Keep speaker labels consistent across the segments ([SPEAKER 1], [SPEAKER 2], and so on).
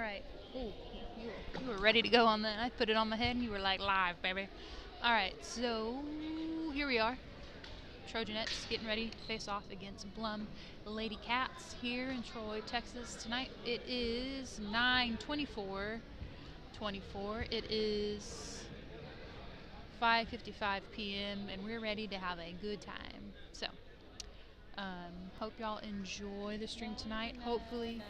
[SPEAKER 1] right. Ooh, you were ready to go on that. I put it on my head and you were like live, baby. All right, so here we are. Trojanettes getting ready to face off against Blum Lady Cats here in Troy, Texas tonight. It is 9:24. It is 5:55 p.m. and we're ready to have a good time. So, hope y'all enjoy the stream tonight. Hopefully,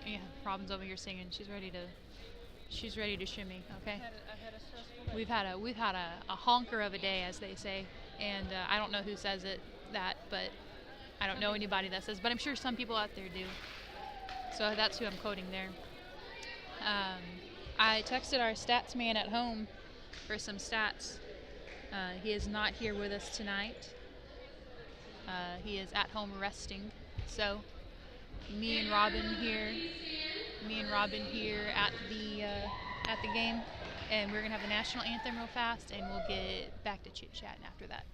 [SPEAKER 1] yeah, Robin's over here singing. She's ready to shimmy. Okay. We've had a honker of a day, as they say, and I don't know who says but I don't know anybody that says, but I'm sure some people out there do. So that's who I'm quoting there. I texted our stats man at home for some stats. He is not here with us tonight. He is at home resting. So me and Robin here at the game, and we're gonna have the national anthem real fast, and we'll get back to chit chatting after that.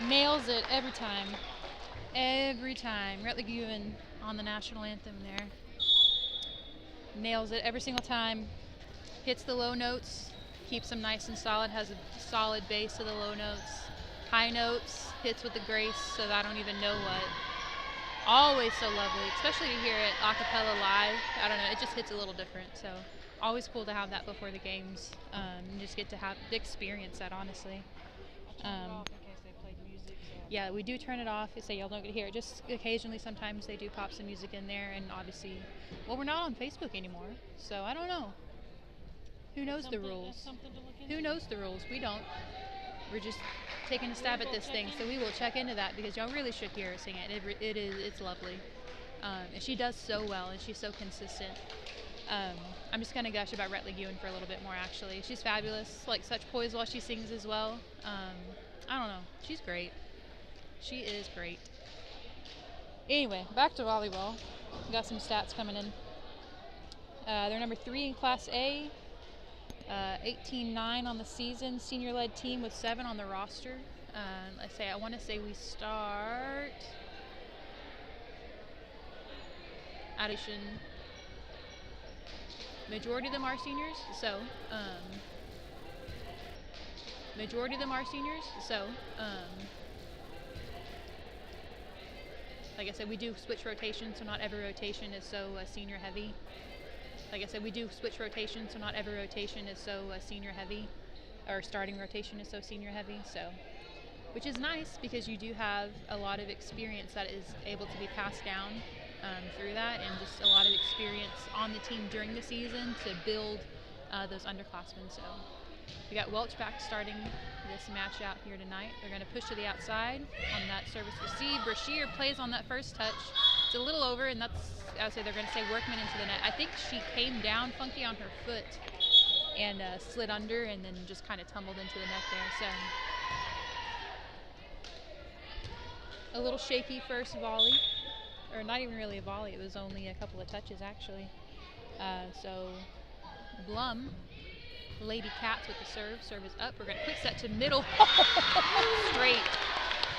[SPEAKER 1] Nails it every time. Every time. Rutledge Guven on the national anthem there. Nails it every single time. Hits the low notes, keeps them nice and solid, has a solid base to the low notes. High notes, hits with the grace so that I don't even know what. Always so lovely, especially to hear it a cappella live. I don't know, it just hits a little different. So always cool to have that before the games, and just get to experience that, honestly. Yeah, we do turn it off so y'all don't get to hear it. Just occasionally, sometimes they do pop some music in there, and obviously, well, we're not on Facebook anymore, so I don't know. Who knows the rules? Who knows the rules? We don't. We're just taking a stab at this thing, so we will check into that because y'all really should hear her sing it. It's lovely, and she does so well, and she's so consistent. I'm just gonna gush about Rutledge Ewan for a little bit more. Actually, she's fabulous. Like, such poise while she sings as well. I don't know. She's great. She is great. Anyway, back to volleyball. Got some stats coming in. They're number 3 in Class A. 18-9 on the season. Senior-led team with 7 on the roster. I want to say we start addition. Majority of them are seniors, so like I said, we do switch rotations, so not every rotation is so senior heavy. Senior heavy, or starting rotation is so senior heavy. So, which is nice because you do have a lot of experience that is able to be passed down through that, and just a lot of experience on the team during the season to build those underclassmen. So we got Welch back starting this match out here tonight. They're going to push to the outside on that service receive. Brashear plays on that first touch. It's a little over, and I would say they're going to say Workman into the net. I think she came down funky on her foot and slid under, and then just kind of tumbled into the net there. So a little shaky first volley. or not even really a volley. It was only a couple of touches actually. So Blum, Lady Cats with the serve. Serve is up. We're going to quick set to middle. Straight.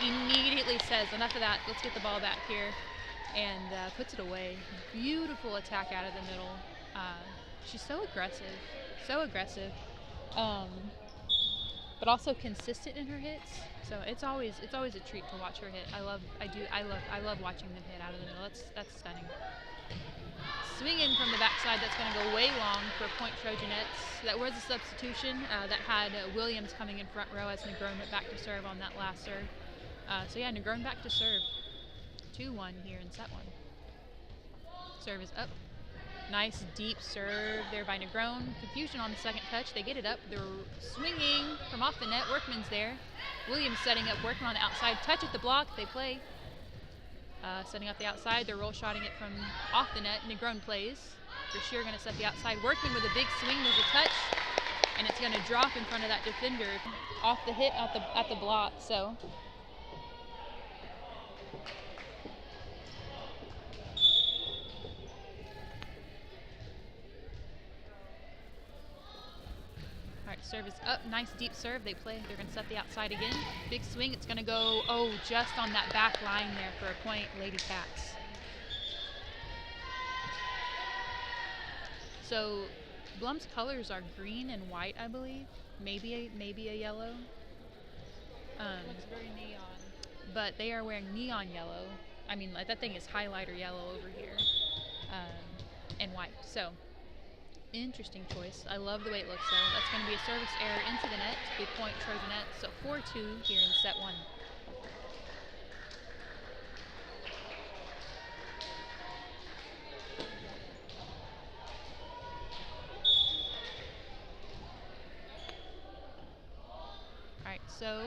[SPEAKER 1] Immediately says, enough of that. Let's get the ball back here. And puts it away. Beautiful attack out of the middle. She's so aggressive. So aggressive. But also consistent in her hits. So it's always a treat to watch her hit. I love watching them hit out of the middle. That's stunning. Swinging from the backside, that's going to go way long for point Trojanettes. That was a substitution that had Williams coming in front row as Negron went back to serve on that last serve. So yeah, Negron back to serve. 2-1 here in set 1. Serve is up. Nice deep serve there by Negron. Confusion on the second touch. They get it up. They're swinging from off the net. Workman's there. Williams setting up. Workman on the outside. Touch at the block. They play. Setting up the outside. They're roll shotting it from off the net. Negron plays. For sure going to set the outside. Workman with a big swing. There's a touch. And it's going to drop in front of that defender off the hit at the block. So serve is up. Nice deep serve. They play. They're going to set the outside again. Big swing. It's going to go, just on that back line there for a point, Lady Cats. So Blum's colors are green and white, I believe. Maybe a yellow.
[SPEAKER 2] Looks very neon.
[SPEAKER 1] But they are wearing neon yellow. I mean, like, that thing is highlighter yellow over here. And white. So interesting choice. I love the way it looks though. That's going to be a service error into the net. Big point Trojanettes. So 4-2 here in set 1. Alright, so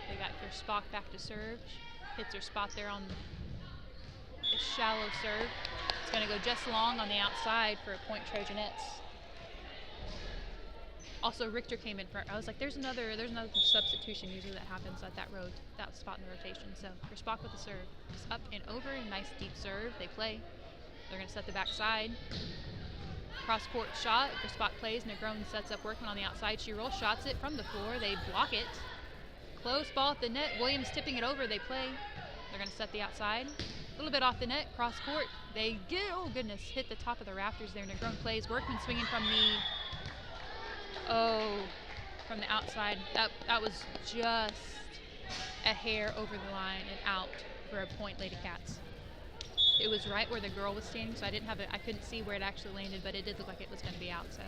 [SPEAKER 1] they got their Spock back to serve. Hits her spot there on a shallow serve. It's going to go just long on the outside for a point Trojanettes. Also, Richter came in front. I was like, there's another substitution usually that happens at that spot in the rotation. So for Spock with the serve, it's up and over. Nice deep serve. They play. They're going to set the back side. Cross court shot. For Spock plays. Negron sets up Workman on the outside. She roll shots it from the floor. They block it. Close ball at the net. Williams tipping it over. They play. They're going to set the outside. A little bit off the net. Cross court. They get, oh goodness, hit the top of the rafters there. Negron plays. Workman swinging from from the outside. That was just a hair over the line and out for a point, Lady Cats. It was right where the girl was standing, so I couldn't see where it actually landed, but it did look like it was going to be out. So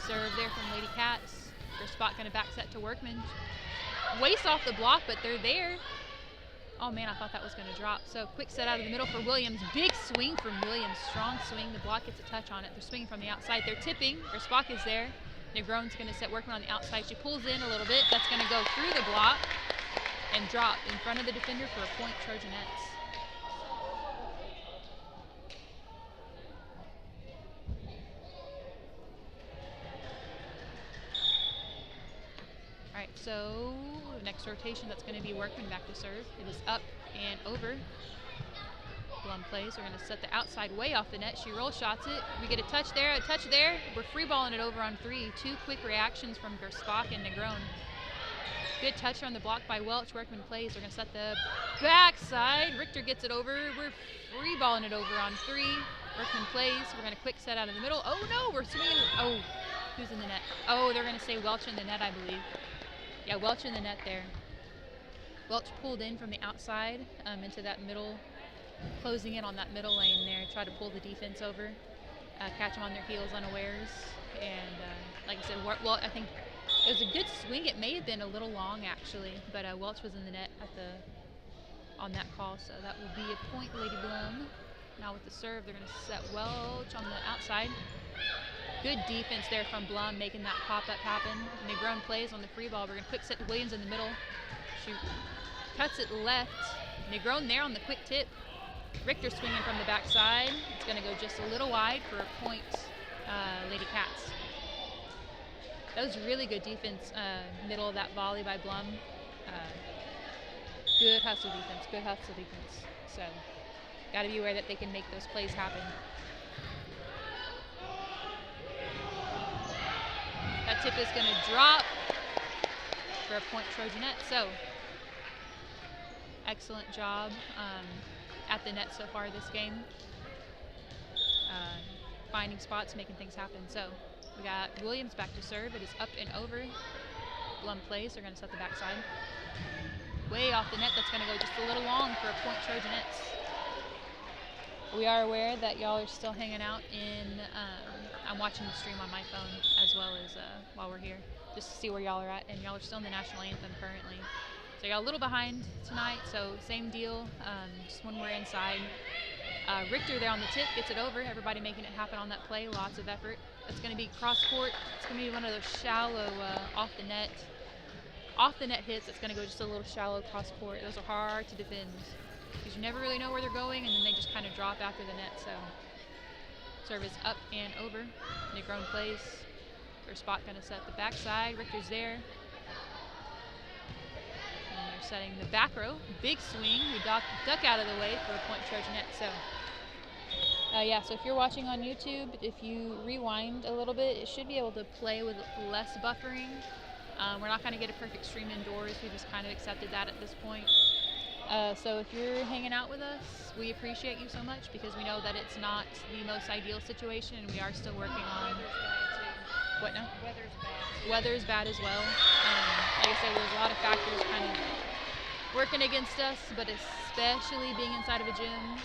[SPEAKER 1] serve there from Lady Cats. Their spot going to back set to Workman. Waste off the block, but they're there. Oh man, I thought that was going to drop. So quick set out of the middle for Williams. Big swing from Williams. Strong swing. The block gets a touch on it. They're swinging from the outside. They're tipping. Their Spock is there. Negron's going to set Workman on the outside. She pulls in a little bit. That's going to go through the block and drop in front of the defender for a point, Trojanettes. All right, so next rotation, that's going to be Workman back to serve. It is up and over. Blum plays. We're going to set the outside way off the net. She roll shots it. We get a touch there, a touch there. We're free balling it over on 3. 2 quick reactions from Spock and Negron. Good touch on the block by Welch. Workman plays. We're going to set the backside. Richter gets it over. We're free balling it over on 3. Workman plays. We're going to quick set out of the middle. Oh no, we're swinging. Oh, who's in the net? Oh, they're going to say Welch in the net, I believe. Yeah, Welch in the net there. Welch pulled in from the outside into that middle, closing in on that middle lane there, try to pull the defense over, catch them on their heels unawares, and like I said, well, I think it was a good swing. It may have been a little long actually, but Welch was in the net on that call, so that will be a point, Lady Blum. Now with the serve, they're going to set Welch on the outside. Good defense there from Blum, making that pop-up happen. Negron plays on the free ball. We're going to quick set to Williams in the middle. She cuts it left. Negron there on the quick tip. Richter swinging from the backside. It's going to go just a little wide for a point, Lady Cats. That was really good defense, middle of that volley by Blum. Good hustle defense, So Got to be aware that they can make those plays happen. That tip is going to drop for a point Trojanette. So, excellent job at the net so far this game. Finding spots, making things happen. So, we got Williams back to serve. It is up and over. Blum plays. They're going to set the backside. Way off the net. That's going to go just a little long for a point Trojanettes. We are aware that y'all are still hanging out in, I'm watching the stream on my phone as well as while we're here, just to see where y'all are at, and y'all are still in the national anthem currently. So y'all a little behind tonight, so same deal, just when we're inside. Richter there on the tip, gets it over, everybody making it happen on that play, lots of effort. It's going to be cross court, it's going to be one of those shallow off the net hits. It's going to go just a little shallow cross court. Those are hard to defend, because you never really know where they're going, and then they just kind of drop after the net. So service up and over. Negron plays. First spot going to set the backside. Richter's there. And they're setting the back row. Big swing. We duck out of the way for a point Trojanette. So yeah, so if you're watching on YouTube, if you rewind a little bit, it should be able to play with less buffering. We're not going to get a perfect stream indoors. We just kind of accepted that at this point. So if you're hanging out with us, we appreciate you so much, because we know that it's not the most ideal situation, and we are still working on. What now?
[SPEAKER 2] Weather's bad.
[SPEAKER 1] Weather's bad as well. Like I said, there's a lot of factors kind of working against us, but especially being inside of a gym,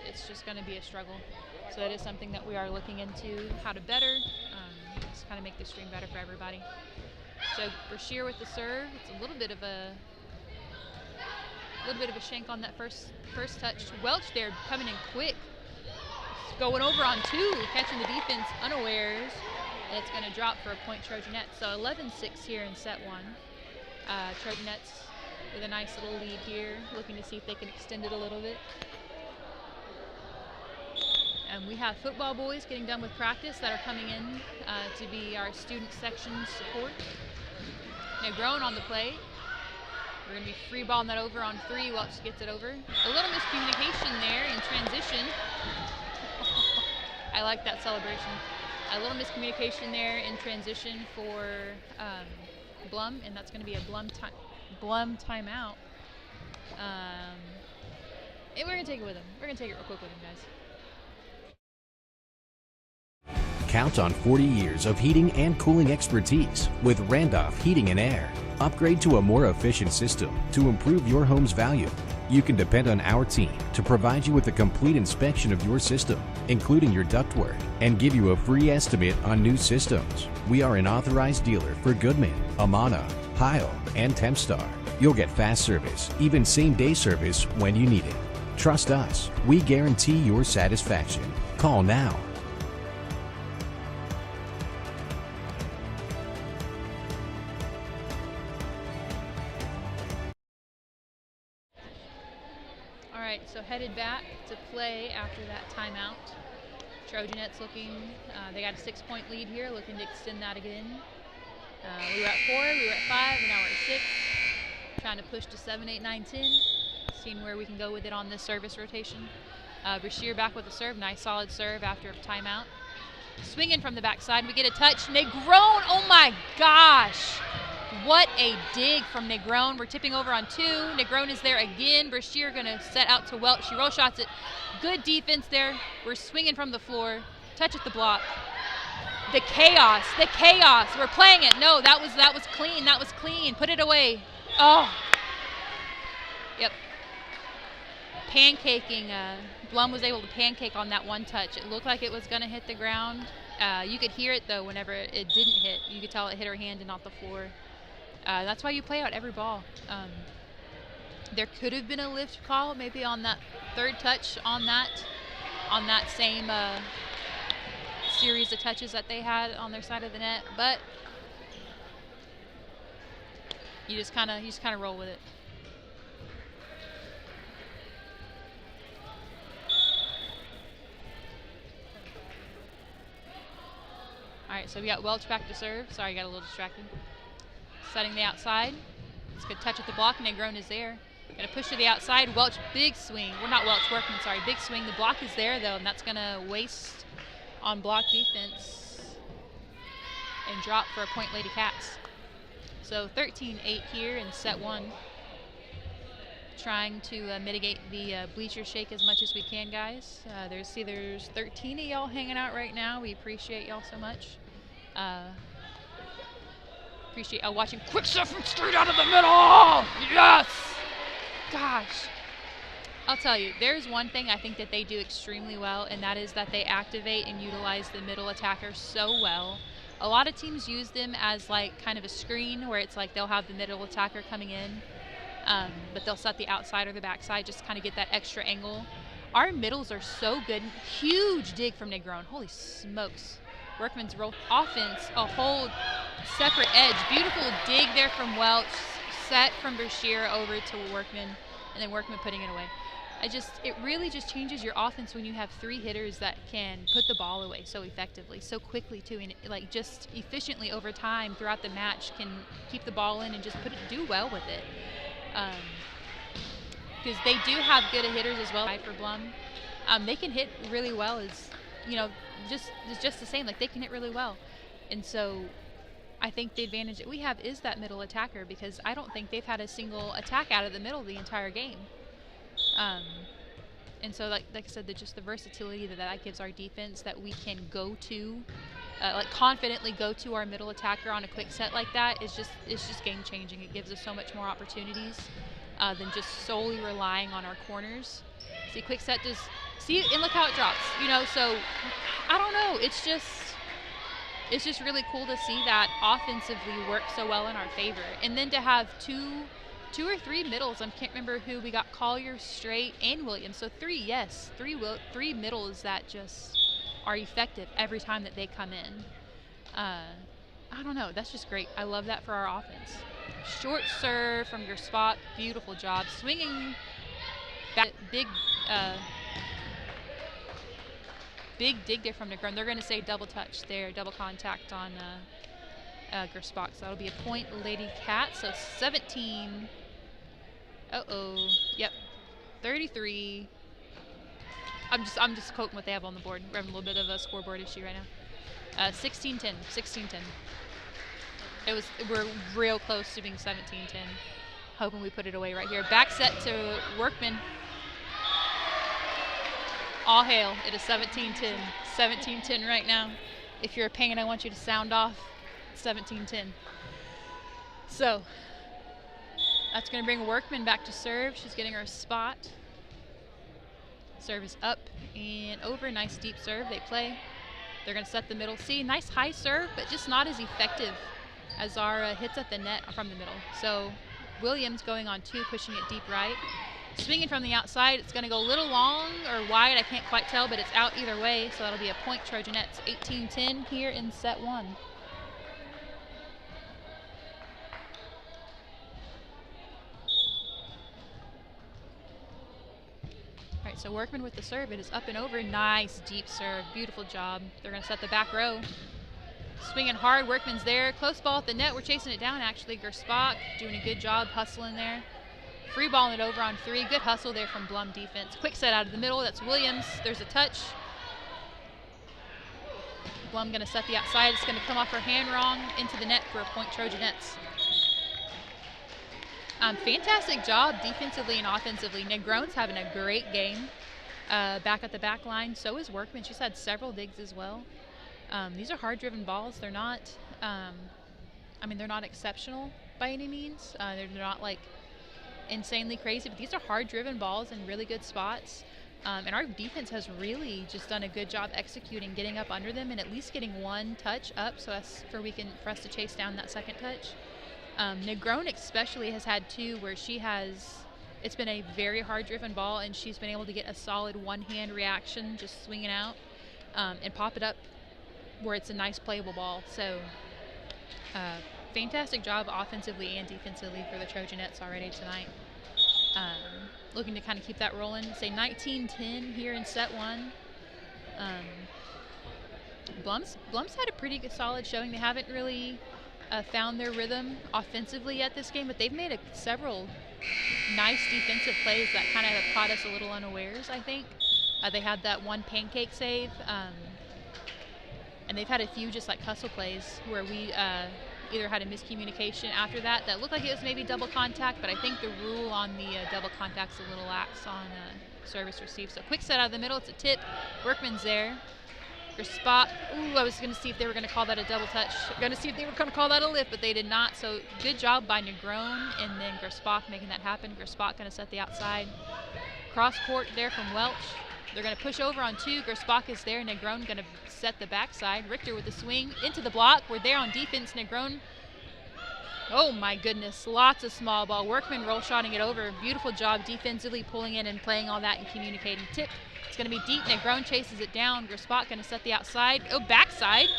[SPEAKER 1] it's just going to be a struggle. So that is something that we are looking into, how to better, just kind of make the stream better for everybody. So Brashear with the serve. It's a little bit of a shank on that first touch. Welch there coming in quick, going over on two, catching the defense unawares, and it's going to drop for a point Trojanette. So 11-6 here in set one. Trojanettes with a nice little lead here, looking to see if they can extend it a little bit. And we have football boys getting done with practice that are coming in to be our student section support. Negron on the play. We're going to be free balling that over on three. Welch gets it over. A little miscommunication there in transition. I like that celebration. A little miscommunication there in transition for Blum, and that's going to be a Blum timeout. And we're going to take it with him. We're going to take it real quick with him, guys.
[SPEAKER 3] Count on 40 years of heating and cooling expertise with Randolph Heating and Air. Upgrade to a more efficient system to improve your home's value. You can depend on our team to provide you with a complete inspection of your system, including your ductwork, and give you a free estimate on new systems. We are an authorized dealer for Goodman, Amana, Heil, and Tempstar. You'll get fast service, even same-day service when you need it. Trust us. We guarantee your satisfaction. Call now.
[SPEAKER 1] So headed back to play after that timeout. Trojanettes looking, they got a 6-point lead here, looking to extend that again. We were at 4, we were at 5, and now we're at 6. Trying to push to 7, 8, 9, 10. Seeing where we can go with it on this service rotation. Brashear back with the serve, nice solid serve after a timeout. Swinging from the backside, we get a touch. Negron, oh my gosh! What a dig from Negron. We're tipping over on 2. Negron is there again. Brashear going to set out to Welch. She roll shots it. Good defense there. We're swinging from the floor. Touch at the block. The chaos. The chaos. We're playing it. No, that was clean. That was clean. Put it away. Oh. Yep. Pancaking. Blum was able to pancake on that one touch. It looked like it was going to hit the ground. You could hear it, though, whenever it didn't hit. You could tell it hit her hand and not the floor. That's why you play out every ball. There could have been a lift call, maybe on that third touch on that same series of touches that they had on their side of the net, but you just kind of roll with it. All right, so we got Welch back to serve. Sorry, I got a little distracted. Setting the outside. It's a good touch at the block. Negron is there. Gonna push to the outside. Welch, big swing. Well, not Welch, Workman, sorry. Big swing. The block is there, though, and that's gonna waste on block defense and drop for a point Lady Cats. So 13-8 here in set 1. Trying to mitigate the bleacher shake as much as we can, guys. There's 13 of y'all hanging out right now. We appreciate y'all so much. Appreciate y'all watching. Quick set from straight out of the middle! Yes! Gosh. I'll tell you, there's one thing I think that they do extremely well, and that is that they activate and utilize the middle attacker so well. A lot of teams use them as like kind of a screen where it's like they'll have the middle attacker coming in, but they'll set the outside or the backside just to kind of get that extra angle. Our middles are so good. Huge dig from Negron. Holy smokes. Workman's roll offense, a whole separate edge. Beautiful dig there from Welch. Set from Bashir over to Workman, and then Workman putting it away. It really just changes your offense when you have 3 hitters that can put the ball away so effectively, so quickly too, and like just efficiently over time throughout the match can keep the ball in and just do well with it. Because they do have good hitters as well. For Blum, they can hit really well. As you know, just the same. Like they can hit really well, and so I think the advantage that we have is that middle attacker, because I don't think they've had a single attack out of the middle the entire game. And so like I said, just the versatility that gives our defense, that we can go to, like confidently go to our middle attacker on a quick set like that, it's just game changing. It gives us so much more opportunities than just solely relying on our corners. See, quick set does, and look how it drops, you know, so I don't know, it's just really cool to see that offensively work so well in our favor. And then to have two or three middles, I can't remember who, we got Collier, Straight, and Williams. So three middles that just are effective every time that they come in. I don't know, that's just great. I love that for our offense. Short serve from your spot, beautiful job. Swinging back, big dig there from Negron. They're going to say double touch there, double contact on Gersbach. So that'll be a point Lady Cat. So 17. Yep. 33. I'm just quoting what they have on the board. We're having a little bit of a scoreboard issue right now. 16-10. 16-10. We're real close to being 17-10. Hoping we put it away right here. Back set to Workman. All hail. It is 17-10. 17-10 right now. If you're a pain, I want you to sound off. 17-10. So that's going to bring Workman back to serve. She's getting her spot. Serve is up and over. Nice deep serve. They play. They're going to set the middle. See, nice high serve, but just not as effective as our hits at the net from the middle. So Williams going on 2, pushing it deep right. Swinging from the outside, it's going to go a little long or wide, I can't quite tell, but it's out either way, so that'll be a point Trojanettes. 18-10 here in set 1. All right, so Workman with the serve. It is up and over. Nice deep serve. Beautiful job. They're going to set the back row. Swinging hard. Workman's there. Close ball at the net. We're chasing it down, actually. Gersbach doing a good job hustling there. Free balling it over on 3. Good hustle there from Blum defense. Quick set out of the middle. That's Williams. There's a touch. Blum going to set the outside. It's going to come off her hand wrong into the net for a point Trojanettes. Fantastic job defensively and offensively. Negron's having a great game back at the back line. So is Workman. She's had several digs as well. These are hard-driven balls. They're not, they're not exceptional by any means. They're not like insanely crazy, but these are hard-driven balls in really good spots. And our defense has really just done a good job executing, getting up under them, and at least getting one touch up so for us to chase down that second touch. Negron especially has had 2 where it's been a very hard-driven ball, and she's been able to get a solid one-hand reaction, just swing it out and pop it up where it's a nice playable ball. So fantastic job offensively and defensively for the Trojanettes already tonight. Looking to kind of keep that rolling. Say 19-10 here in set 1. Blum's had a pretty good solid showing. They haven't really found their rhythm offensively at this game, but they've made several nice defensive plays that kind of have caught us a little unawares, I think. They had that one pancake save, and they've had a few just like hustle plays where we either had a miscommunication after that looked like it was maybe double contact, but I think the rule on the double contact's a little lax on service receive. So quick set out of the middle, it's a tip. Workman's there. Spot. Ooh, I was going to see if they were going to call that a double touch. Going to see if they were going to call that a lift, but they did not. So good job by Negron and then Gerspach making that happen. Gerspach going to set the outside. Cross court there from Welch. They're going to push over on 2. Gerspach is there. Negron going to set the backside. Richter with the swing into the block. We're there on defense. Negron. Oh my goodness, lots of small ball. Workman roll shotting it over. Beautiful job defensively pulling in and playing all that and communicating. Tip. It's going to be deep. Negron chases it down. Gerspach going to set the outside. Oh, backside.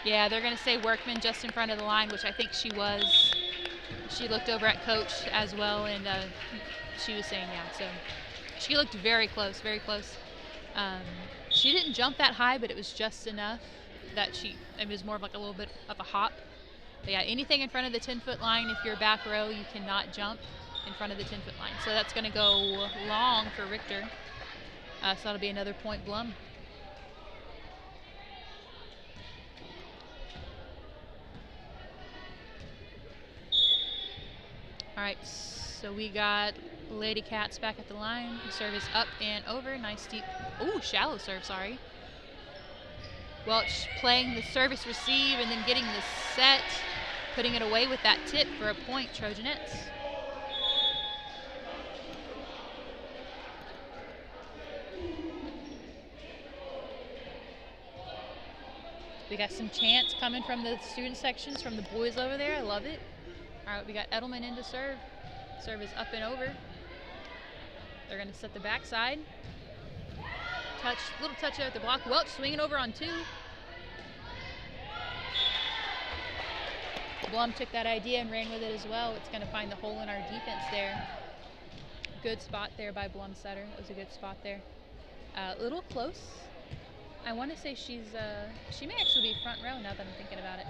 [SPEAKER 1] Yeah, they're going to say Workman just in front of the line, which I think she was. She looked over at Coach as well, and she was saying, yeah. So she looked very close, very close. She didn't jump that high, but it was just enough that it was more of like a little bit of a hop. But yeah, anything in front of the 10-foot line, if you're back row, you cannot jump in front of the 10-foot line. So that's going to go long for Richter. So that'll be another point Blum. All right, so we got Lady Cats back at the line. The serve is up and over. Nice deep, ooh, shallow serve, sorry. Welch playing the service receive and then getting the set, putting it away with that tip for a point, Trojanettes. We got some chants coming from the student sections, from the boys over there. I love it. All right, we got Edelman in to serve. Serve is up and over. They're going to set the backside. Touch, little touch there at the block. Welch swinging over on 2. Blum took that idea and ran with it as well. It's going to find the hole in our defense there. Good spot there by Blum setter. That was a good spot there. A little close. I want to say she may actually be front row now that I'm thinking about it.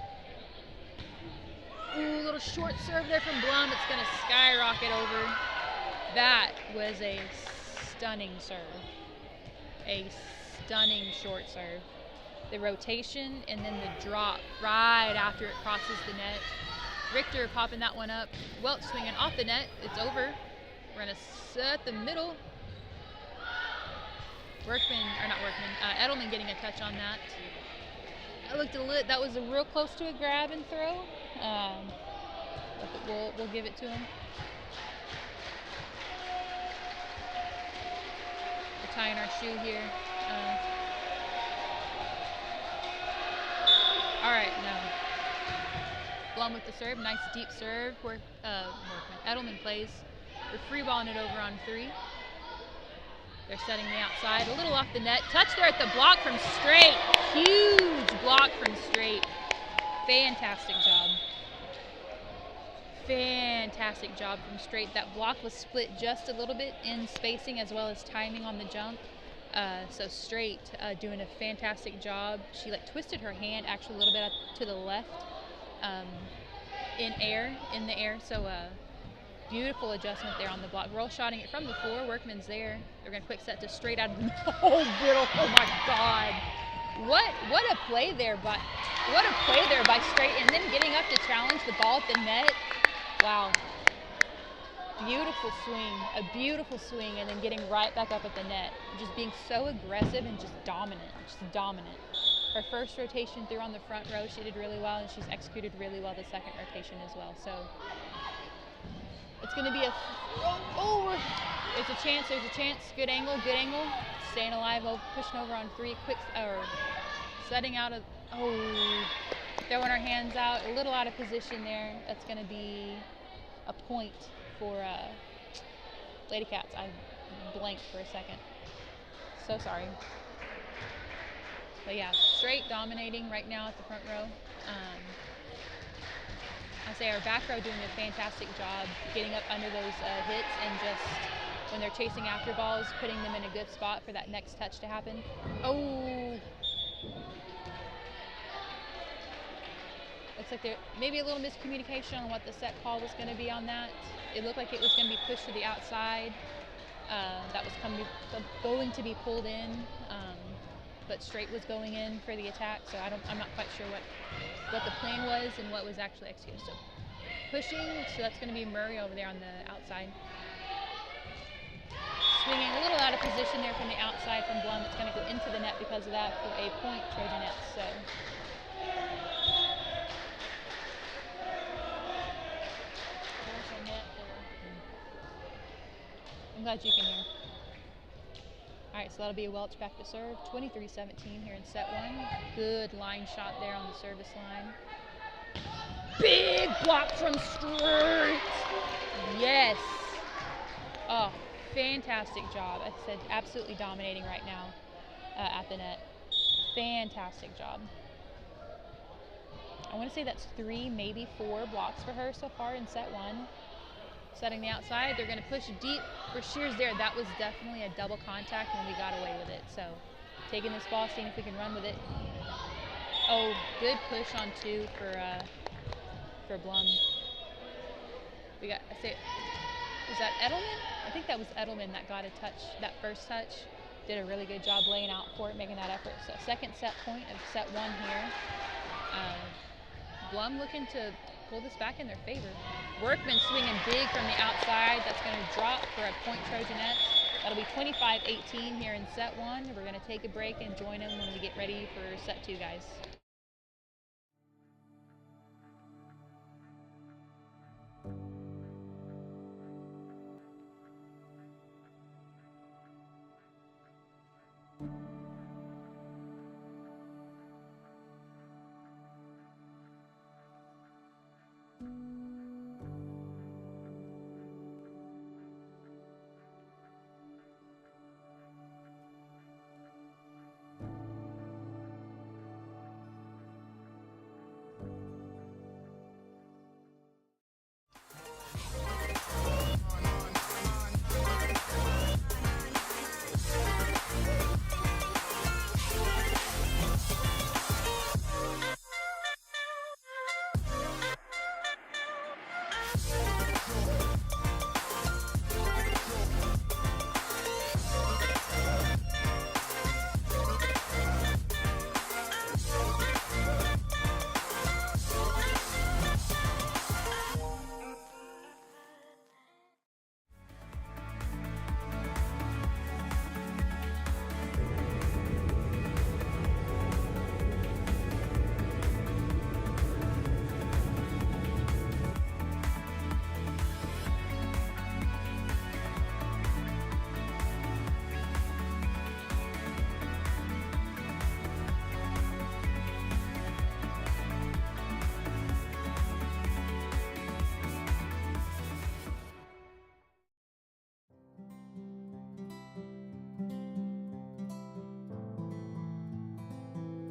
[SPEAKER 1] Ooh, little short serve there from Blum. It's going to skyrocket over. That was a stunning serve. A stunning short serve. The rotation and then the drop right after it crosses the net. Richter popping that one up. Welch swinging off the net. It's over. We're going to set the middle. Edelman getting a touch on that. That was real close to a grab and throw. But we'll give it to him. We're tying our shoe here. All right, no. Blum with the serve, nice deep serve. Edelman plays. We're free balling it over on 3. They're setting the outside, a little off the net. Touch there at the block from straight. Huge block from straight. Fantastic job. Fantastic job from straight. That block was split just a little bit in spacing as well as timing on the jump. So straight doing a fantastic job. She twisted her hand actually a little bit to the left in the air. So beautiful adjustment there on the block. Roll shotting it from the floor. Workman's there. They're going to quick set to straight out of the oh my God. What a play there by straight, and then getting up to challenge the ball at the net. Wow. Beautiful swing, and then getting right back up at the net. Just being so aggressive and just dominant. Her first rotation through on the front row, she did really well, and she's executed really well the second rotation as well. So it's going to be there's a chance. Good angle. Staying alive, pushing over on 3, quick, or setting out of, throwing our hands out, a little out of position there. That's going to be a point for Lady Cats. I blanked for a second. So sorry. But yeah, straight dominating right now at the front row. I say our back row doing a fantastic job getting up under those hits and just when they're chasing after balls, putting them in a good spot for that next touch to happen. Oh! looks like there maybe a little miscommunication on what the set call was going to be on that. It looked like it was going to be pushed to the outside. That was going to be pulled in, but straight was going in for the attack. So I'm not quite sure what the plan was and what was actually executed. So pushing, so that's going to be Murray over there on the outside. Swinging a little out of position there from the outside from Blum. It's going to go into the net because of that for a point Trojanets. So
[SPEAKER 2] There's a net there.
[SPEAKER 1] I'm glad you can hear. All right, so that'll be a Welch back to serve. 23-17 here in set one. Good line shot there on the service line. Big block from Sturt. Yes. Oh, fantastic job. I said absolutely dominating right now at the net. Fantastic job. I want to say that's 3, maybe 4 blocks for her so far in set one. Setting the outside, they're going to push deep. Brashear's there. That was definitely a double contact and we got away with it. So taking this ball, seeing if we can run with it. Oh, good push on 2 for Blum. We got, was that Edelman? I think that was Edelman that got a touch, that first touch. Did a really good job laying out for it, making that effort. So second set point of set one here. Blum looking to pull this back in their favor. Workman swinging big from the outside. That's going to drop for a point Trojanets. That'll be 25-18 here in set one. We're going to take a break and join them when we get ready for set 2, guys.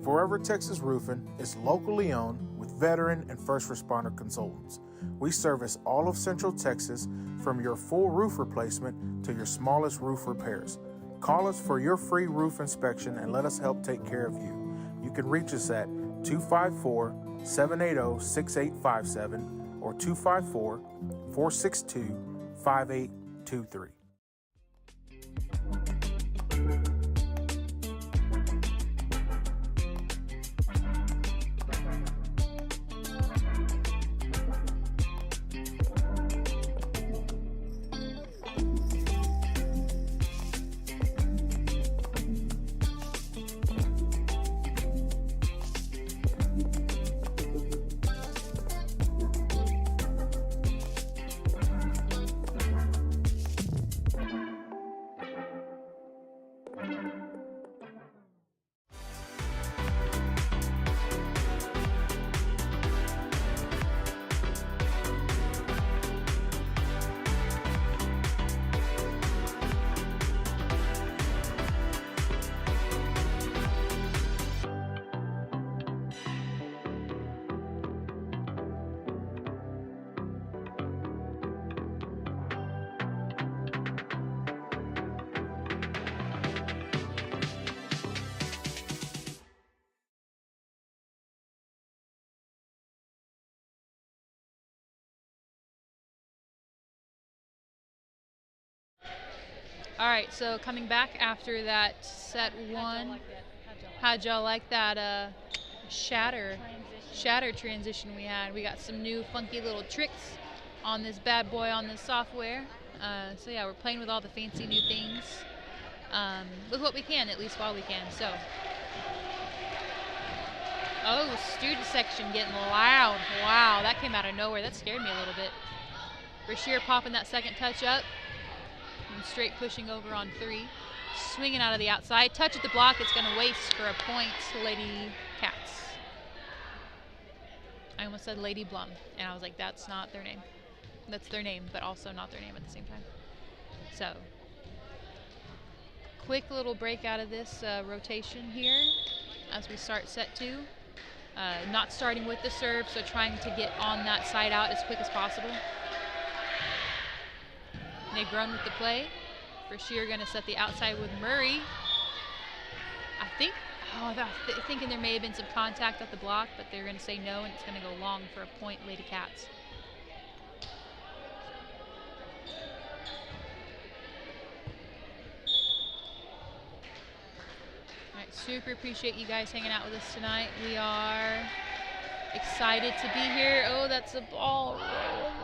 [SPEAKER 4] Forever Texas Roofing is locally owned with veteran and first responder consultants. We service all of Central Texas from your full roof replacement to your smallest roof repairs. Call us for your free roof inspection and let us help take care of you. You can reach us at 254-780-6857 or 254-462-5823.
[SPEAKER 1] All right, so coming back after that set one, how'd y'all like that shatter transition we had? We got some new funky little tricks on this bad boy on this software. So yeah, we're playing with all the fancy new things with what we can, at least while we can. So, oh, student section getting loud. Wow, that came out of nowhere. That scared me a little bit. Brashear popping that second touch up. And straight pushing over on 3. Swinging out of the outside. Touch at the block. It's going to waste for a point. Lady Cats. I almost said Lady Blum. And I was like, that's not their name. That's their name, but also not their name at the same time. So, quick little break out of this rotation here as we start set 2. Not starting with the serve, so trying to get on that side out as quick as possible. Negron with the play. Brashear going to set the outside with Murray. I think, thinking there may have been some contact at the block, but they're going to say no, and it's going to go long for a point, Lady Cats. All right, super appreciate you guys hanging out with us tonight. We are excited to be here. Oh, that's a ball.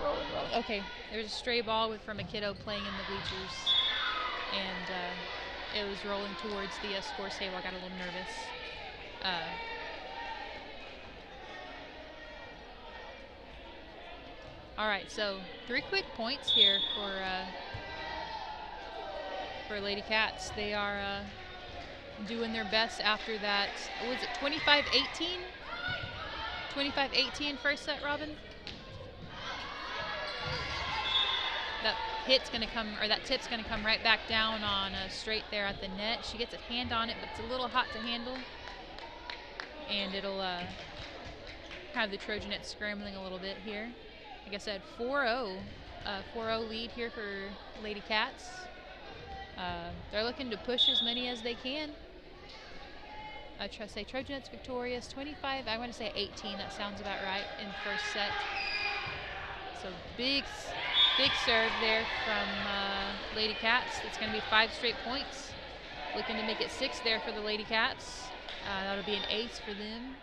[SPEAKER 1] Rolling. Okay, there's a stray ball from a kiddo playing in the bleachers, and it was rolling towards the scores table. I got a little nervous. All right, so 3 quick points here for Lady Cats. They are doing their best after that. Was it 25-18? 25-18 first set, Robin? That hit's going to come, or that tip's going to come right back down on straight there at the net. She gets a hand on it, but it's a little hot to handle. And it'll have the Trojanettes scrambling a little bit here. Like I said, 4-0. 4-0 lead here for Lady Cats. They're looking to push as many as they can. I try to say Trojanettes victorious 25, I want to say 18, that sounds about right in first set. So big serve there from Lady Cats. It's going to be 5 straight points. Looking to make it 6 there for the Lady Cats. That'll be an ace for them.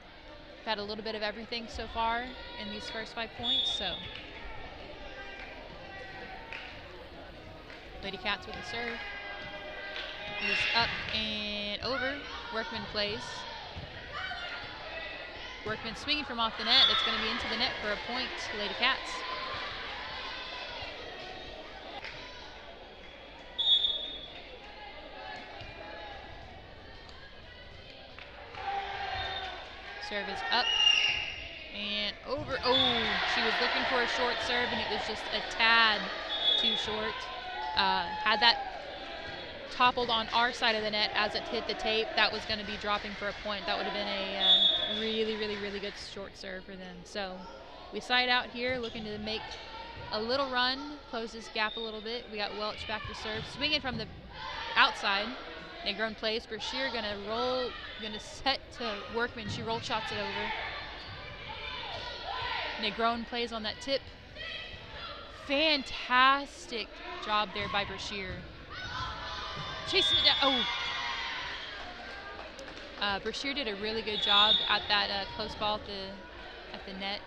[SPEAKER 1] Had a little bit of everything so far in these first 5 points, so. Lady Cats with the serve. It is up and over. Workman plays. Workman swinging from off the net. It's going to be into the net for a point, Lady Cats. Serve is up and over. Oh, she was looking for a short serve, and it was just a tad too short. Had that toppled on our side of the net as it hit the tape, that was going to be dropping for a point. That would have been a really, really, really good short serve for them. So we side out here, looking to make a little run, close this gap a little bit. We got Welch back to serve, swinging from the outside. Negron plays. Brashear going to roll, going to set to Workman. She roll shots it over. Negron plays on that tip. Fantastic job there by Brashear. Chasing it down. Oh. Brashear did a really good job at that close ball at the net.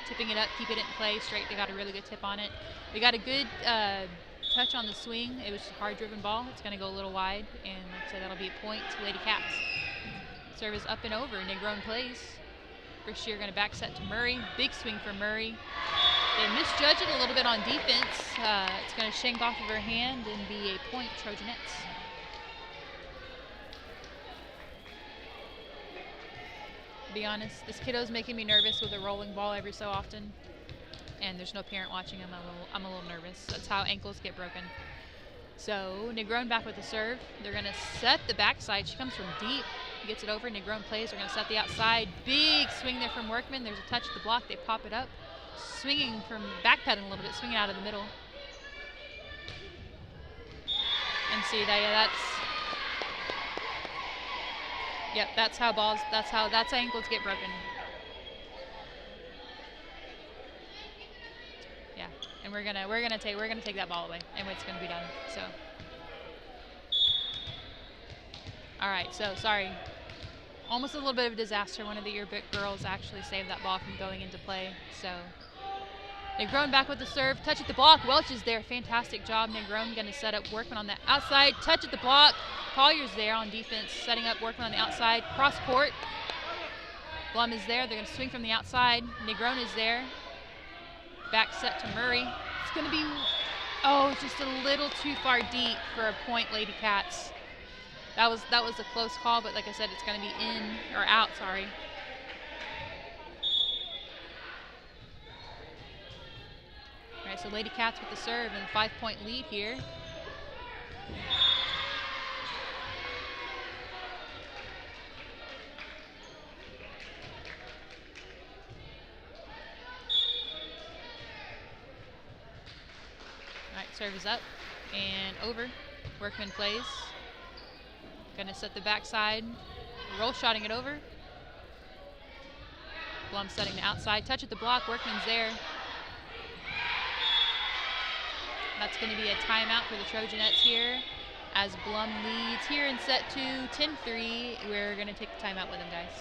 [SPEAKER 1] Tipping it up, keeping it in play straight. They got a really good tip on it. We got a good touch on the swing. It was a hard-driven ball. It's going to go a little wide, and like I said, that'll be a point to Lady Cats. Serve is up and over. Negron plays. Brashear going to back set to Murray. Big swing for Murray. They misjudged it a little bit on defense. It's going to shank off of her hand and be a point, Trojanettes. To be honest, this kiddo's making me nervous with a rolling ball every so often. And there's no parent watching him. I'm a little nervous. That's how ankles get broken. So Negron back with the serve. They're going to set the backside. She comes from deep. Gets it over. Negron plays. They're going to set the outside. Big swing there from Workman. There's a touch at the block. They pop it up. Swinging from backpedaling a little bit. Swinging out of the middle. And see that, yeah, that's how balls. That's how ankles get broken. Yeah, and we're gonna take that ball away, and it's gonna be done. So All right, so sorry. Almost a little bit of a disaster. One of the yearbook girls actually saved that ball from going into play. So Negron back with the serve. Touch at the block. Welch is there. Fantastic job. Negron going to set up Workman on the outside. Touch at the block. Collier's there on defense, setting up Workman on the outside. Cross court. Blum is there. They're going to swing from the outside. Negron is there. Back set to Murray. It's going to be, just a little too far deep for a point, Lady Cats. That was a close call, but like I said, it's going to be in or out. Sorry. All right, so Lady Cats with the serve and 5-point lead here. All right, serve is up and over. Workman plays. Gonna set the backside. Roll shotting it over. Blum setting the outside. Touch at the block. Workman's there. That's going to be a timeout for the Trojanettes here as Blum leads here in set 2, 10-3. We're going to take the timeout with them, guys.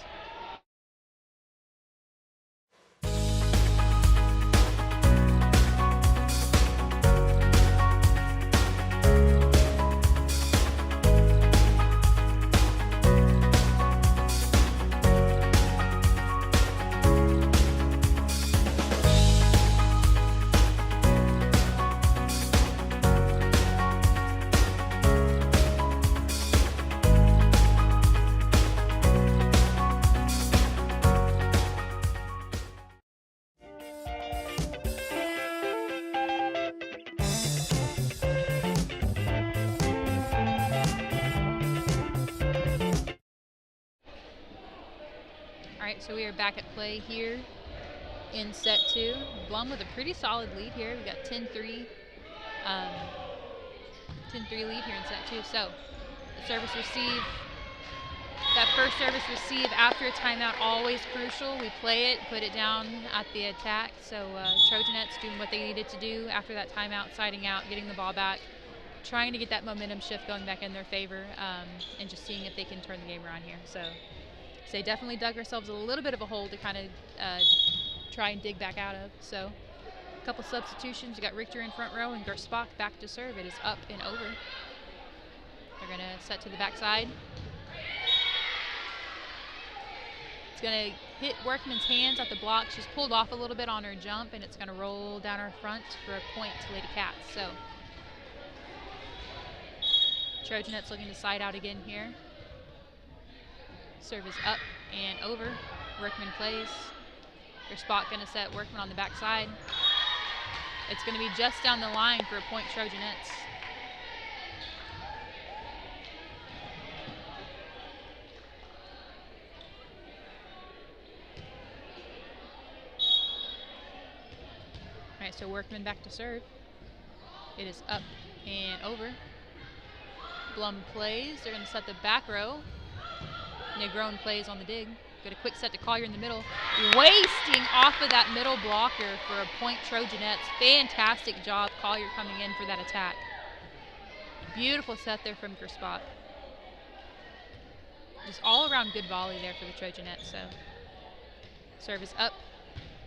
[SPEAKER 1] So we are back at play here in set 2. Blum with a pretty solid lead here. We got 10-3 lead here in set 2. So the service receive, that first service receive after a timeout, always crucial. We play it, put it down at the attack. So Trojanettes doing what they needed to do after that timeout, siding out, getting the ball back, trying to get that momentum shift going back in their favor, and just seeing if they can turn the game around here. So they definitely dug ourselves a little bit of a hole to kind of try and dig back out of. So a couple substitutions. You got Richter in front row and Gersbach back to serve. It is up and over. They're going to set to the backside. It's going to hit Workman's hands at the block. She's pulled off a little bit on her jump, and it's going to roll down her front for a point to Lady Cats. So Trojanettes looking to side out again here. Serve is up and over. Workman plays. Gersbach going to set Workman on the backside. It's going to be just down the line for a point Trojanettes. All right, so Workman back to serve. It is up and over. Blum plays. They're going to set the back row. Negron plays on the dig. Got a quick set to Collier in the middle. Wasting off of that middle blocker for a point Trojanettes. Fantastic job, Collier coming in for that attack. Beautiful set there from Gersbach. Just all around good volley there for the Trojanettes. So serve is up.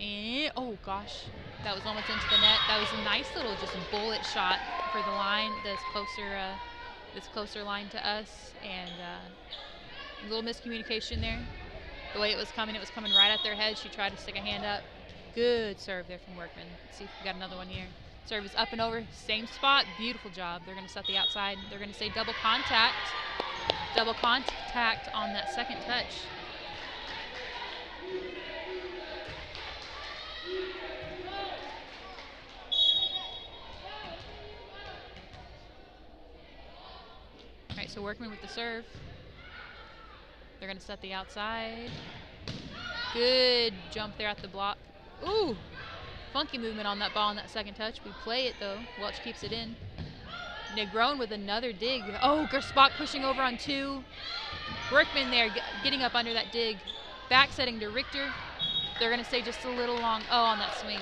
[SPEAKER 1] And oh gosh, that was almost into the net. That was a nice little just bullet shot for the line. This closer line to us, and a little miscommunication there. The way it was coming right at their head. She tried to stick a hand up. Good serve there from Workman. Let's see if we got another one here. Serve is up and over, same spot. Beautiful job. They're going to set the outside. They're going to say double contact. Double contact on that second touch. All right, so Workman with the serve. They're going to set the outside. Good jump there at the block. Ooh, funky movement on that ball on that second touch. We play it though. Welch keeps it in. Negron with another dig. Oh, Gersbach pushing over on 2. Workman there getting up under that dig. Back setting to Richter. They're going to say just a little long. Oh, on that swing.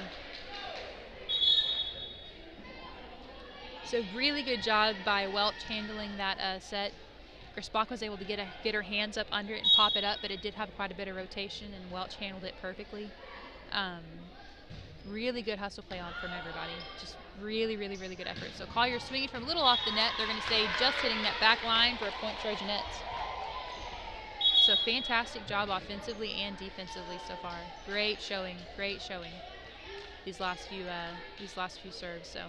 [SPEAKER 1] So really good job by Welch handling that set. Spock was able to get her hands up under it and pop it up, but it did have quite a bit of rotation, and Welch handled it perfectly. Really good hustle play on from everybody. Just really, really, really good effort. So Collier swinging from a little off the net. They're going to say just hitting that back line for a point Trojanettes. So fantastic job offensively and defensively so far. Great showing, these last few serves. So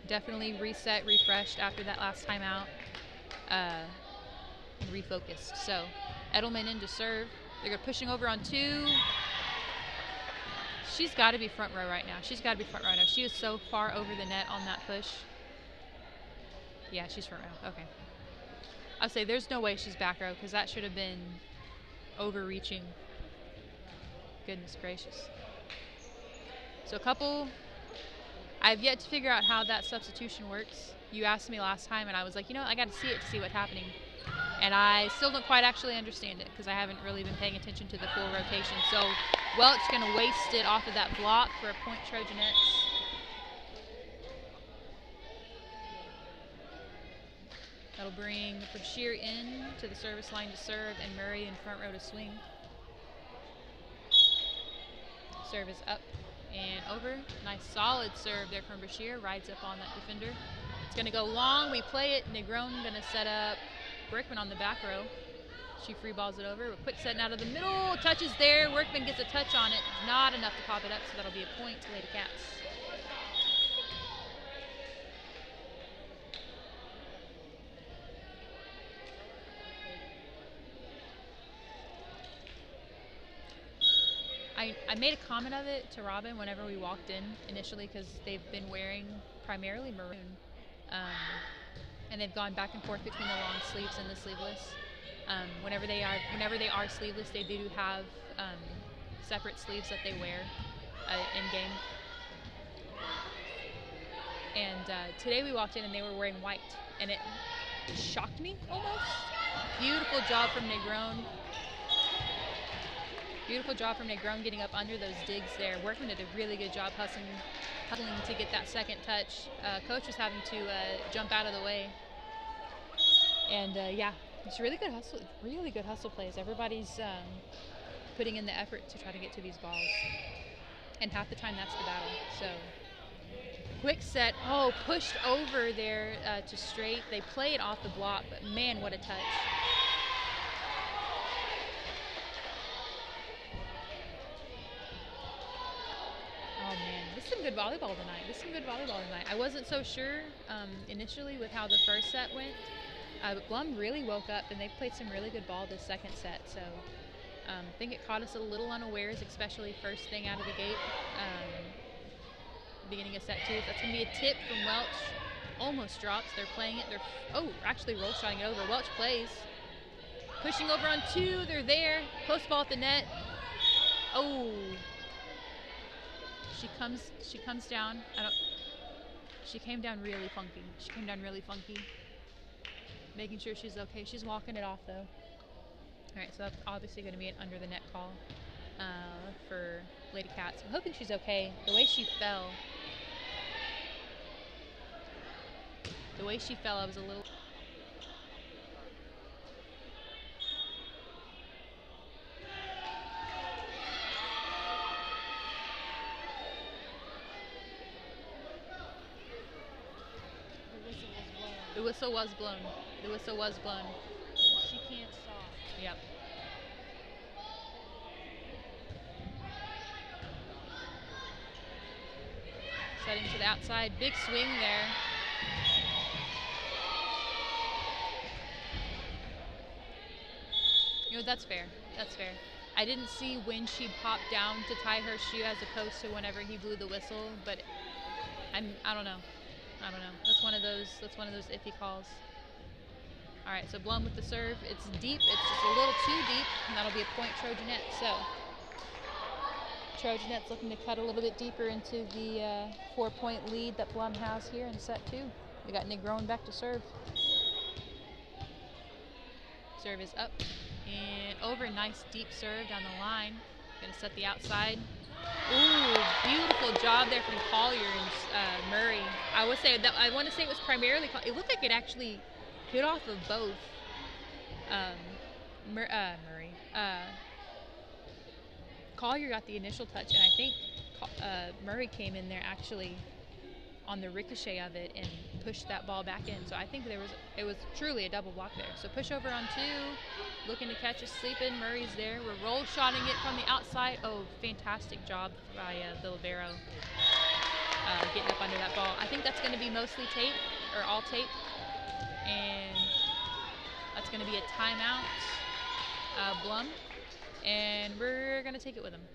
[SPEAKER 1] definitely reset, refreshed after that last timeout, and refocused. So Edelman in to serve. They're pushing over on 2. She's got to be front row right now. She is so far over the net on that push. Yeah, she's front row. Okay. I'll say there's no way she's back row, because that should have been overreaching. Goodness gracious. So I've yet to figure out how that substitution works. You asked me last time, and I was like, I got to see it to see what's happening. And I still don't quite actually understand it, because I haven't really been paying attention to the full rotation. So Welch going to waste it off of that block for a point Trojanettes. That'll bring Brashear in to the service line to serve, and Murray in front row to swing. Serve is up and over. Nice solid serve there from Brashear. Rides up on that defender. It's going to go long. We play it. Negron going to set up Workman on the back row. She free balls it over. A quick setting out of the middle. Touches there. Workman gets a touch on it. Not enough to pop it up, so that'll be a point to Lady Cats. I made a comment of it to Robin whenever we walked in initially, because they've been wearing primarily maroon. And they've gone back and forth between the long sleeves and the sleeveless. Whenever they are sleeveless, they do have separate sleeves that they wear in game. And today we walked in and they were wearing white, and it shocked me almost. Beautiful job from Negron. Beautiful job from Negron getting up under those digs there. Workman did a really good job hustling to get that second touch. Coach was having to jump out of the way. And yeah, it's really good hustle plays. Everybody's putting in the effort to try to get to these balls. And half the time that's the battle. So quick set. Oh, pushed over there to straight. They play it off the block, but man, what a touch. Oh man, this is some good volleyball tonight. I wasn't so sure initially with how the first set went, but Blum really woke up and they played some really good ball this second set. So I think it caught us a little unawares, especially first thing out of the gate, beginning of set 2. That's going to be a tip from Welch. Almost drops. They're playing it. They're actually roll shotting it over. Welch plays. Pushing over on 2. They're there. Close ball at the net. Oh. She comes down. She came down really funky. Making sure she's okay. She's walking it off though. All right, so that's obviously going to be an under the net call for Lady Cats. I'm hoping she's okay. The way she fell, I was a little. The whistle was blown.
[SPEAKER 2] She can't stop.
[SPEAKER 1] Yep. Setting to the outside. Big swing there. That's fair. I didn't see when she popped down to tie her shoe as opposed to whenever he blew the whistle, but I don't know. That's one of those iffy calls. All right, so Blum with the serve. It's deep. It's just a little too deep, and that'll be a point Trojanettes. So Trojanettes looking to cut a little bit deeper into the 4-point lead that Blum has here in set 2. We got Negron back to serve. Serve is up and over. Nice deep serve down the line. Going to set the outside. Ooh, beautiful job there from Collier and Murray. I want to say it was primarily. It looked like it actually hit off of both. Murray. Collier got the initial touch, and I think Murray came in there actually on the ricochet of it and pushed that ball back in. So I think it was truly a double block there. So push over on 2, looking to catch a sleeping. Murray's there. We're roll shotting it from the outside. Oh, fantastic job by the libero getting up under that ball. I think that's going to be mostly tape, or all tape, and that's going to be a timeout, Blum, and we're going to take it with him.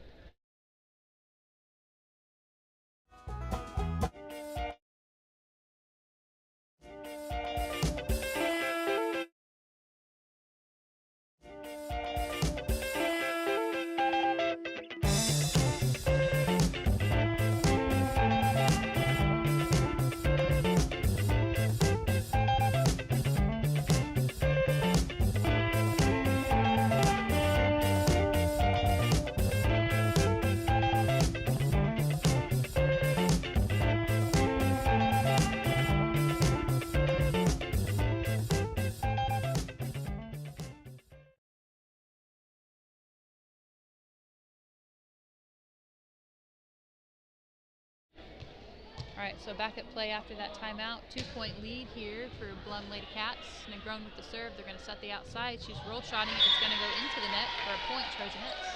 [SPEAKER 1] All right, so back at play after that timeout. 2-point lead here for Blum Lady Cats. Negron with the serve. They're going to set the outside. She's roll shotting it. It's going to go into the net for a point, Trojanettes.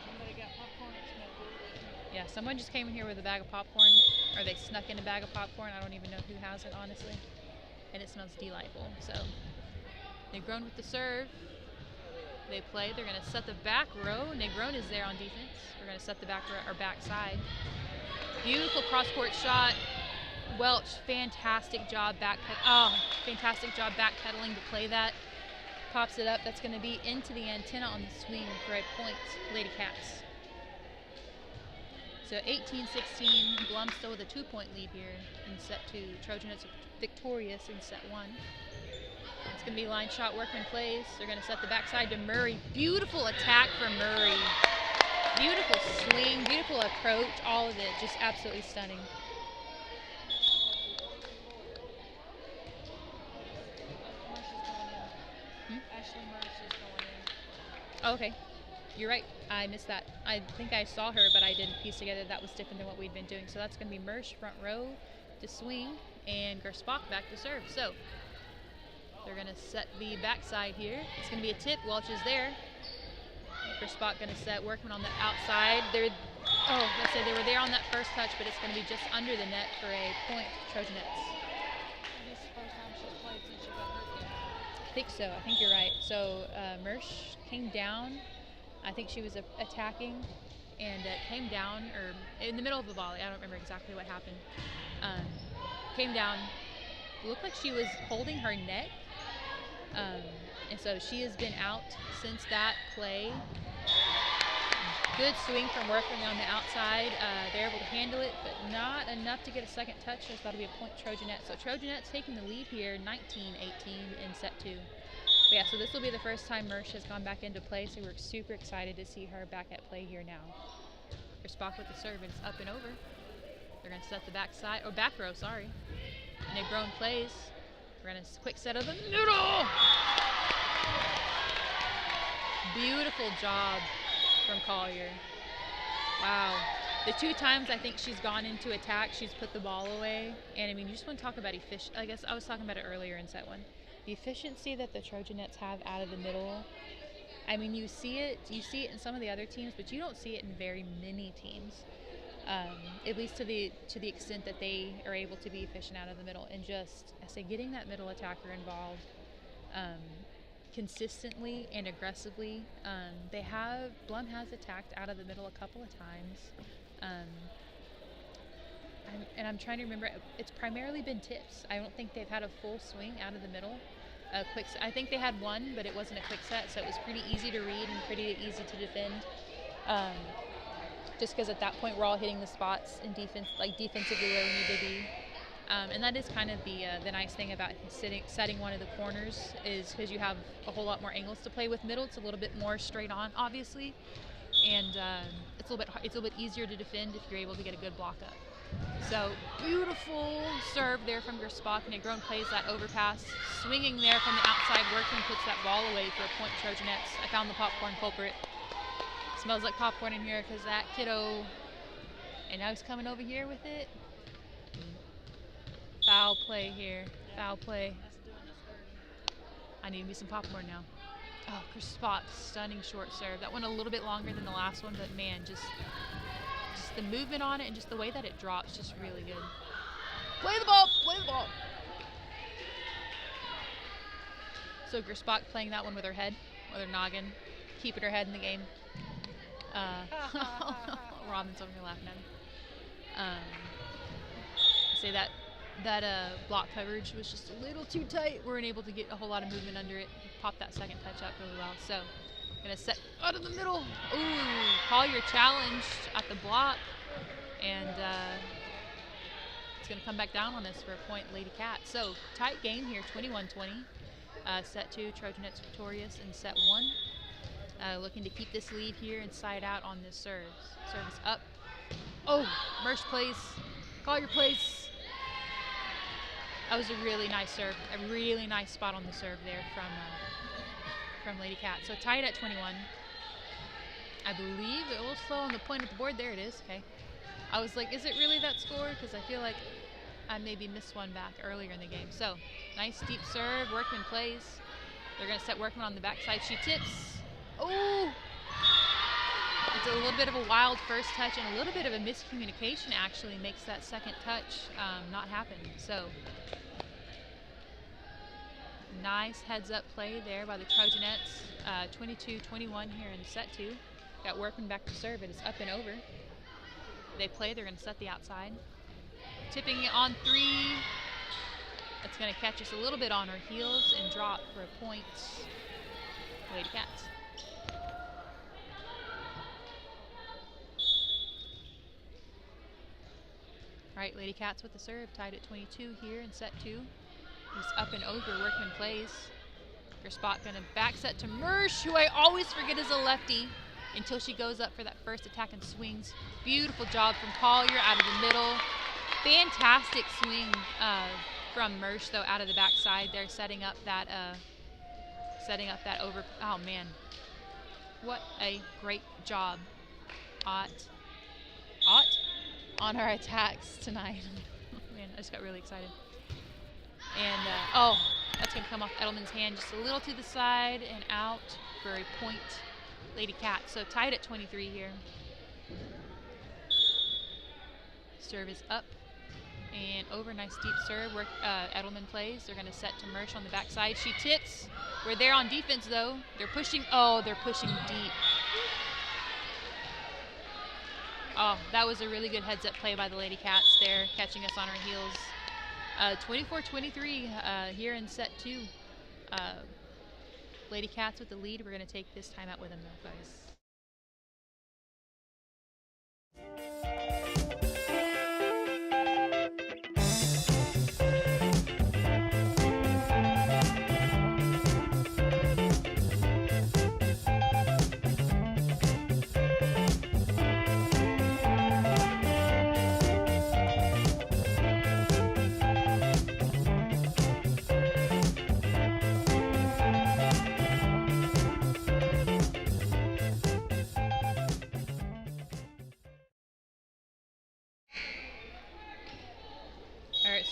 [SPEAKER 2] Somebody got popcorn and smoked.
[SPEAKER 1] Yeah, someone just came in here with a bag of popcorn, or they snuck in a bag of popcorn. I don't even know who has it, honestly. And it smells delightful. So Negron with the serve. They play. They're going to set the back row. Negron is there on defense. We're going to set the back row, or back side. Beautiful cross-court shot. Welch, fantastic job fantastic job backpedaling to play that. Pops it up. That's going to be into the antenna on the swing for a point, Lady Cats. So 18-16. Blum still with a 2-point lead here in set 2. Trojanettes victorious in set 1. It's going to be line shot. Workman plays. They're going to set the backside to Murray. Beautiful attack from Murray. Beautiful swing, beautiful approach, all of it just absolutely stunning.
[SPEAKER 2] Ashley Merce is going in.
[SPEAKER 1] Oh, okay. You're right. I missed that. I think I saw her, but I didn't piece together that was different than what we'd been doing. So that's going to be Mersh front row to swing and Gersbach back to serve. So they're going to set the backside here. It's going to be a tip. Welch is there. Gersbach going to set Workman on the outside. They were there on that first touch, but it's going to be just under the net for a point, Trojanettes.
[SPEAKER 2] This is the first time she's played since she got hurt.
[SPEAKER 1] I think so. I think you're right. So Mersh came down. I think she was attacking and came down, or in the middle of the volley. I don't remember exactly what happened. Came down. Looked like she was holding her neck. And so she has been out since that play. Good swing from Workman on the outside. They're able to handle it, but not enough to get a second touch. So it's about to be a point Trojanettes. So Trojanettes taking the lead here, 19-18 in set 2. But yeah, so this will be the first time Mersh has gone back into play, so we're super excited to see her back at play here now. Gersbach with the serve, and it's up and over. They're going to set the back row, sorry. Negron plays. We're going to quick set of the middle. Beautiful job from Collier. Wow. The 2 times I think she's gone into attack, she's put the ball away. And I mean, you just want to talk about efficient. I guess I was talking about it earlier in set 1. The efficiency that the Trojanettes have out of the middle. I mean, you see it in some of the other teams, but you don't see it in very many teams. At least to the extent that they are able to be efficient out of the middle, and just, I say, getting that middle attacker involved consistently and aggressively. Blum has attacked out of the middle a couple of times, and I'm trying to remember. It's primarily been tips. I don't think they've had a full swing out of the middle. I think they had one, but it wasn't a quick set, so it was pretty easy to read and pretty easy to defend. Just because at that point we're all hitting the spots in defense, like defensively where we need to be. And that is kind of the nice thing about setting one of the corners, is because you have a whole lot more angles to play with. Middle, it's a little bit more straight on, obviously, and it's a little bit easier to defend if you're able to get a good block up. So beautiful serve there from Gersbach. Negron plays that overpass, swinging there from the outside. Workman puts that ball away for a point Trojanettes. I found the popcorn culprit. Smells like popcorn in here because that kiddo, and now he's coming over here with it. Foul play here, foul play. I need me some popcorn now. Oh, Gersbach, stunning short serve. That went a little bit longer than the last one, but man, just the movement on it and just the way that it drops, just really good. Play the ball, play the ball. So Gersbach playing that one with her head, with her noggin, keeping her head in the game. Robin's over here laughing at him. Say that block coverage was just a little too tight. We weren't able to get a whole lot of movement under it. Pop that second touch up really well. So gonna set out of the middle. Ooh, Collier challenged at the block, and it's gonna come back down on this for a point, Lady Cat. So tight game here, 21-20. Set 2, Trojanettes victorious in set 1. Looking to keep this lead here and side out on this serve. Service up. Oh, Mersch plays. Collier plays. That was a really nice serve. A really nice spot on the serve there from Lady Cat. So tied at 21. I believe it will slow on the point at the board. There it is. Okay. I was like, is it really that score? Because I feel like I maybe missed one back earlier in the game. So nice deep serve. Workman plays. They're going to set Workman on the backside. She tips. Oh! It's a little bit of a wild first touch, and a little bit of a miscommunication actually makes that second touch not happen. So nice heads-up play there by the Trojanettes. 22-21 here in set 2. Got Workman back to serve. It is up and over. They play. They're going to set the outside. Tipping it on 3. That's going to catch us a little bit on our heels and drop for a point. Lady Cats. All right, Lady Cats with the serve, tied at 22 here in set 2. He's up and over. Workman plays. Gersbach going to back set to Mersch, who I always forget is a lefty until she goes up for that first attack and swings. Beautiful job from Collier out of the middle. Fantastic swing from Mersch though out of the backside there, setting up that over. Oh man, what a great job, Ott on our attacks tonight. Man, I just got really excited. And oh, that's gonna come off Edelman's hand just a little to the side and out for a point, Lady Cat. So tied at 23 here. Serve is up and over. Nice deep serve. Edelman plays. They're going to set to Mersch on the backside. She tips. We're there on defense though. They're pushing. Oh, they're pushing deep. Oh, that was a really good heads-up play by the Lady Cats there, catching us on our heels. 24-23 here in set 2. Lady Cats with the lead. We're going to take this time out with them though, guys.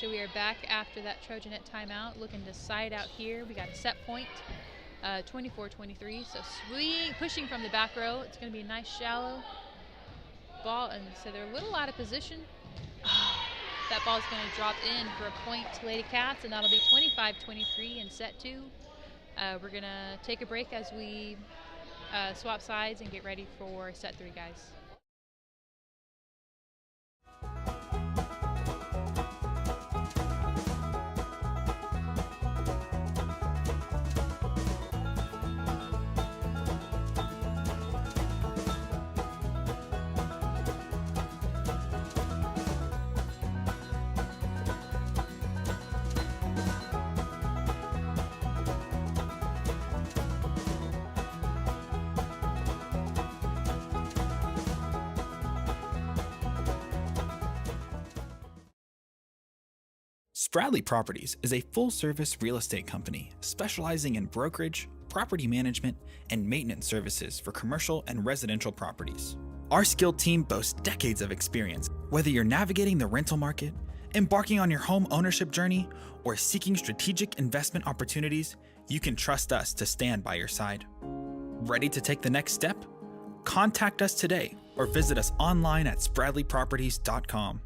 [SPEAKER 1] So we are back after that Trojanet timeout, looking to side out here. We got a set point, 24-23. So swing, pushing from the back row. It's going to be a nice shallow ball, and so they're a little out of position. That ball is going to drop in for a point to Lady Cats, and that'll be 25-23 in set 2. We're going to take a break as we swap sides and get ready for set 3, guys.
[SPEAKER 5] Spradley Properties is a full-service real estate company specializing in brokerage, property management, and maintenance services for commercial and residential properties. Our skilled team boasts decades of experience. Whether you're navigating the rental market, embarking on your home ownership journey, or seeking strategic investment opportunities, you can trust us to stand by your side. Ready to take the next step? Contact us today or visit us online at spradleyproperties.com.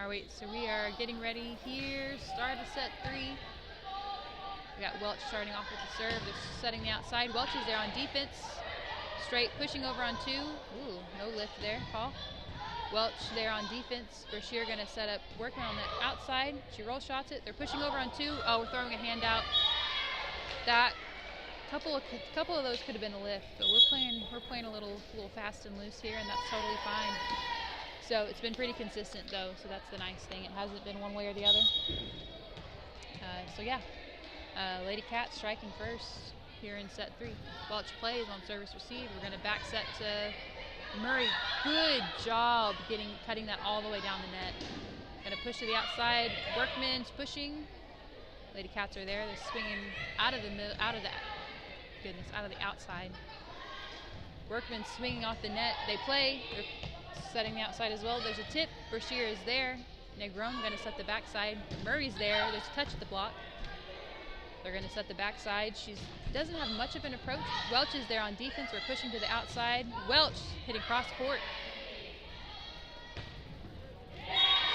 [SPEAKER 1] Alright, so we are getting ready here. Start of set 3. We got Welch starting off with the serve. They're setting the outside. Welch is there on defense. Straight, pushing over on 2. Ooh, no lift there, Paul. Welch there on defense. Brashear going to set up Workman on the outside. She roll shots it. They're pushing over on 2. Oh, we're throwing a hand out. That couple of those could have been a lift, but we're playing a little fast and loose here, and that's totally fine. So it's been pretty consistent though, so that's the nice thing. It hasn't been one way or the other. So yeah, Lady Cat striking first here in set 3. Welch plays on service receive. We're going to back set to Murray. Good job cutting that all the way down the net. Going to push to the outside. Workman's pushing. Lady Cats are there. They're swinging out of the outside. Workman swinging off the net. They play. They're setting the outside as well. There's a tip. Brashear is there. Negron going to set the backside. Murray's there. There's a touch at the block. They're going to set the backside. She doesn't have much of an approach. Welch is there on defense. We're pushing to the outside. Welch hitting cross court.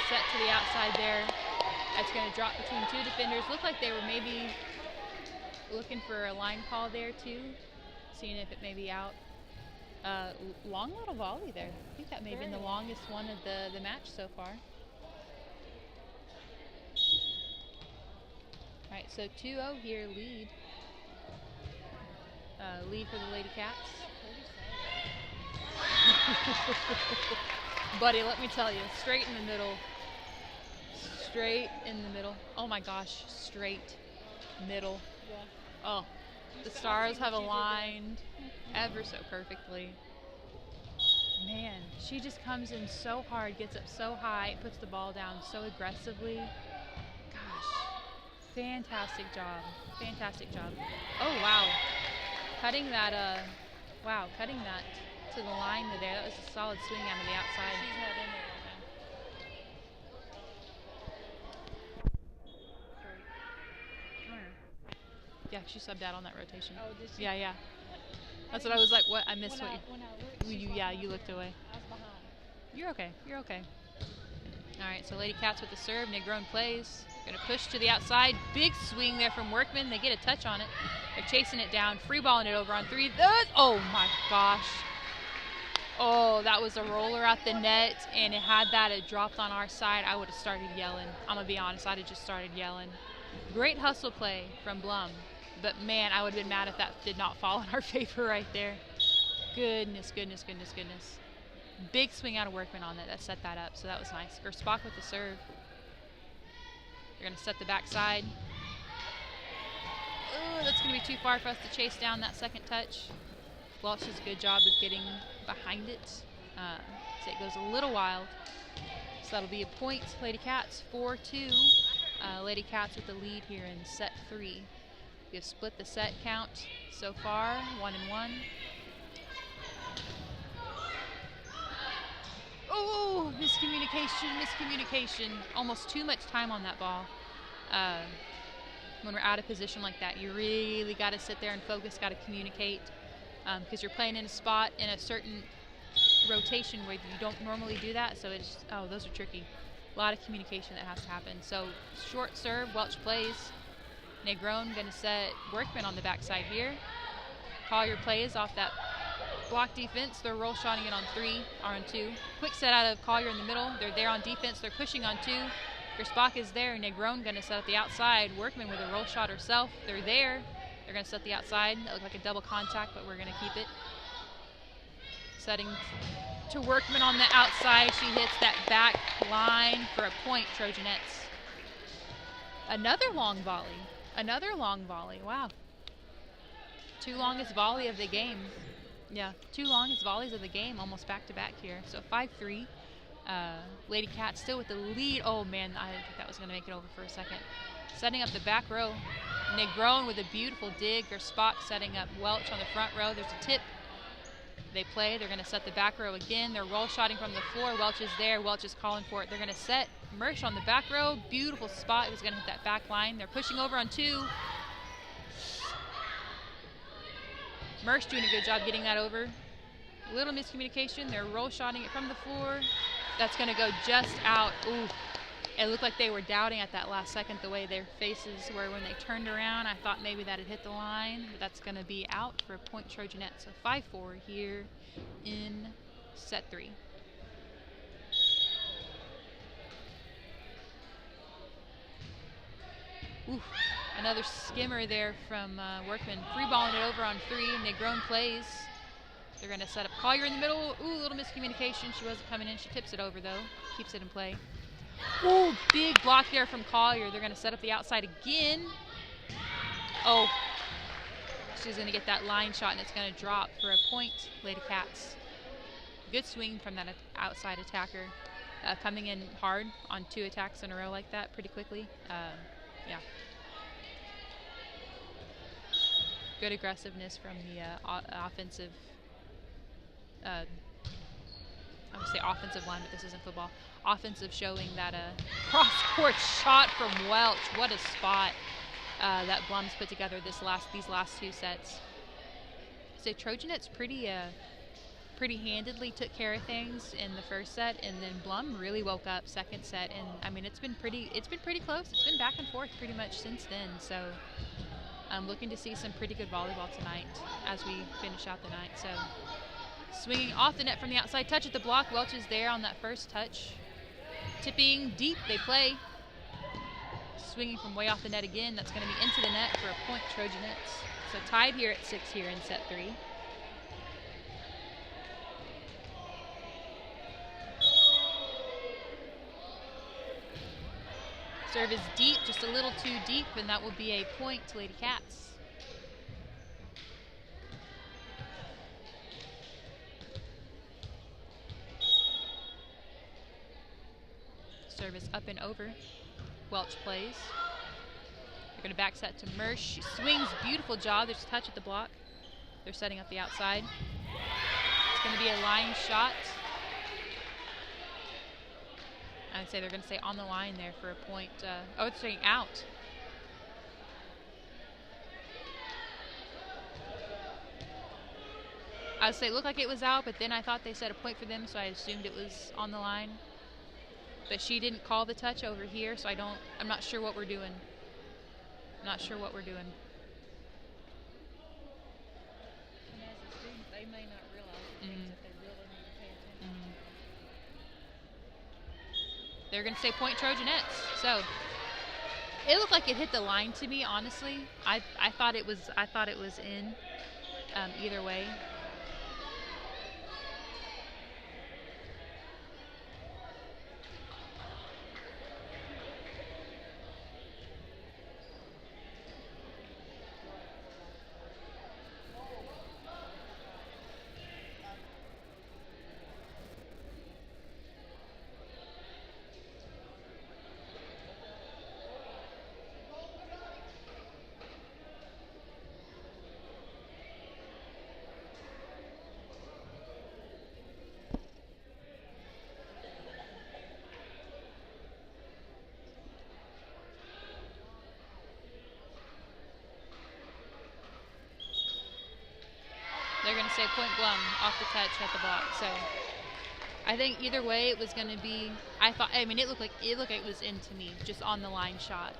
[SPEAKER 1] Set to the outside there. That's going to drop between 2 defenders. Looked like they were maybe looking for a line call there too, seeing if it may be out. Long little volley there. I think that may have been the longest one of the match so far. All right, so 2-0 here, lead. Lead for the Lady Cats. Buddy, let me tell you, straight in the middle. Straight in the middle. Oh my gosh, straight middle.
[SPEAKER 2] Yeah.
[SPEAKER 1] Oh, the stars have aligned ever so perfectly. Man, she just comes in so hard, gets up so high, puts the ball down so aggressively. Gosh, fantastic job. Fantastic job. Oh, wow. Cutting that to the line there. That was a solid swing out of the outside.
[SPEAKER 2] She's not in there right now.
[SPEAKER 1] Yeah, she subbed out on that rotation.
[SPEAKER 2] Oh, did she?
[SPEAKER 1] Yeah. That's what I was like. What? I missed
[SPEAKER 2] When
[SPEAKER 1] what
[SPEAKER 2] I looked,
[SPEAKER 1] you. You looked away.
[SPEAKER 2] I was behind.
[SPEAKER 1] You're okay. All right, so Lady Cats with the serve. Negron plays. Gonna push to the outside. Big swing there from Workman. They get a touch on it. They're chasing it down, free balling it over on 3. Oh my gosh. Oh, that was a roller at the net, and had it dropped on our side, I would have started yelling. I'm gonna be honest, I'd have just started yelling. Great hustle play from Blum, but man, I would have been mad if that did not fall in our favor right there. Goodness, goodness, goodness, goodness. Big swing out of Workman on that set that up, so that was nice. Gersbach with the serve. They're gonna set the backside. Oh, that's gonna be too far for us to chase down that second touch. Welch does a good job of getting behind it. So it goes a little wild. So that'll be a point. Lady Cats 4-2. Lady Cats with the lead here in set 3. We have split the set count so far, 1-1. Oh, miscommunication. Almost too much time on that ball. When we're out of position like that, you really got to sit there and focus, got to communicate, because you're playing in a spot in a certain rotation where you don't normally do that. So it's, oh, those are tricky. A lot of communication that has to happen. So short serve, Welch plays. Negron going to set Workman on the backside here. Collier plays off that block defense. They're roll shotting it on 3 or on 2. Quick set out of Collier in the middle. They're there on defense. They're pushing on 2. Gersbach is there. Negron going to set up the outside. Workman with a roll shot herself. They're there. They're going to set the outside. That looked like a double contact, but we're going to keep it. Setting to Workman on the outside. She hits that back line for a point, Trojanettes. Another long volley. Wow. 2 longest volley of the game. Yeah, 2 longest volleys of the game, almost back to back here. So 5-3. Lady Cat still with the lead. Oh man, I didn't think that was going to make it over for a second. Setting up the back row. Negron with a beautiful dig. Gersbach setting up Welch on the front row. There's a tip. They play. They're going to set the back row again. They're roll shotting from the floor. Welch is there. Welch is calling for it. They're going to set Mersch on the back row. Beautiful spot. It was going to hit that back line. They're pushing over on 2. Mersch doing a good job getting that over. A little miscommunication. They're roll shotting it from the floor. That's going to go just out. Ooh. It looked like they were doubting at that last second the way their faces were when they turned around. I thought maybe that had hit the line, but that's going to be out for a point Trojanette. So 5-4 here in set 3. Ooh, another skimmer there from Workman. Free balling it over on 3. Negron plays. They're going to set up Collier in the middle. Ooh, a little miscommunication. She wasn't coming in. She tips it over, though. Keeps it in play. Ooh, big block there from Collier. They're going to set up the outside again. Oh, she's going to get that line shot, and it's going to drop for a point, Lady Cats. Good swing from that outside attacker. Coming in hard on 2 attacks in a row like that pretty quickly. Yeah. Good aggressiveness from the offensive, I would say offensive line, but this isn't football. Offensive showing that cross-court shot from Welch. What a spot that Blum's put together these last 2 sets. So Trojanette's pretty handedly took care of things in the first set, and then Blum really woke up second set. And I mean, it's been pretty close. It's been back and forth pretty much since then. So I'm looking to see some pretty good volleyball tonight as we finish out the night. So swinging off the net from the outside, touch at the block. Welch is there on that first touch. Tipping deep, they play. Swinging from way off the net again. That's going to be into the net for a point, Trojanettes. So tied here at 6 here in set 3. Serve is deep, just a little too deep, and that will be a point to Lady Cats. Service up and over. Welch plays. They're going to back set to Mersch. She swings, beautiful job. There's a touch at the block. They're setting up the outside. It's going to be a line shot. I'd say they're going to stay on the line there for a point. Oh, it's staying out. I would say it looked like it was out, but then I thought they set a point for them, so I assumed it was on the line. But she didn't call the touch over here, so I'm not sure what we're doing. Not sure what we're doing.
[SPEAKER 2] And as a student, they may not realize the things that they really need to pay attention to.
[SPEAKER 1] They're going to say point Trojanettes. So it looked like it hit the line to me, honestly. I thought it was in either way. They're going to say point Blum off the touch at the block. So I think either way it was going to be. It looked like it was in to me, just on the line shot.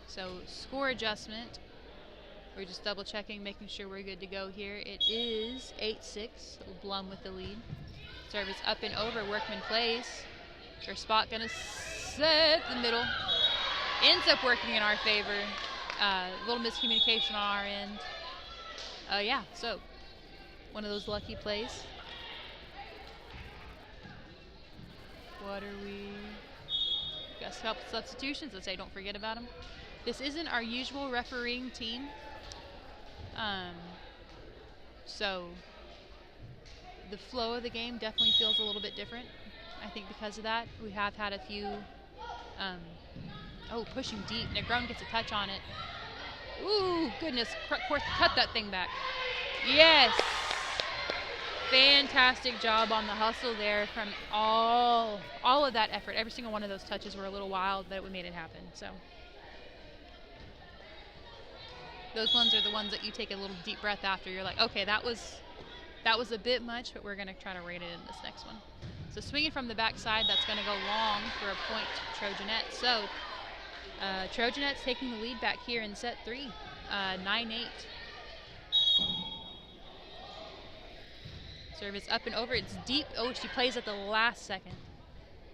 [SPEAKER 1] So score adjustment. We're just double checking, making sure we're good to go here. It is 8-6. Blum with the lead. Service up and over. Workman plays. Their spot going to set the middle. Ends up working in our favor. A little miscommunication on our end. So one of those lucky plays. What are we? Got a couple substitutions. Let's say don't forget about them. This isn't our usual refereeing team. So the flow of the game definitely feels a little bit different. I think because of that, we have had a few. Pushing deep. Negron gets a touch on it. Ooh, goodness. Cut that thing back. Yes. Fantastic job on the hustle there from all of that effort. Every single one of those touches were a little wild, but we made it happen. So those ones are the ones that you take a little deep breath after. You're like, okay, that was a bit much, but we're going to try to rein it in this next one. So swinging from the backside, that's going to go long for a point Trojanette. So Trojanettes taking the lead back here in set 3, 9-8. Service up and over. It's deep. Oh, she plays at the last second.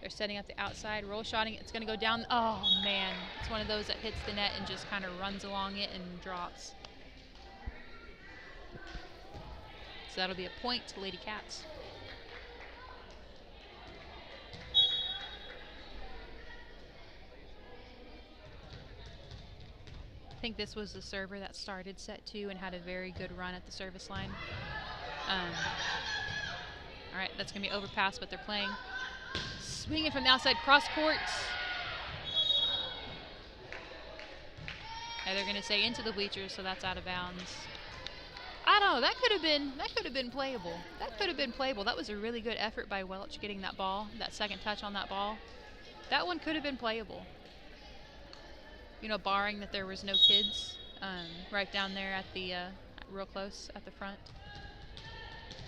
[SPEAKER 1] They're setting up the outside, roll shotting. It's going to go down. Oh, man. It's one of those that hits the net and just kind of runs along it and drops. So that'll be a point to Lady Cats. I think this was the server that started set 2 and had a very good run at the service line. All right, that's going to be overpass, but they're playing. Swinging from the outside, cross court. And they're going to say into the bleachers, so that's out of bounds. I don't know. That could have been playable. That could have been playable. That was a really good effort by Welch getting that ball, that second touch on that ball. That one could have been playable. You know, barring that there was no kids right down there at the real close at the front.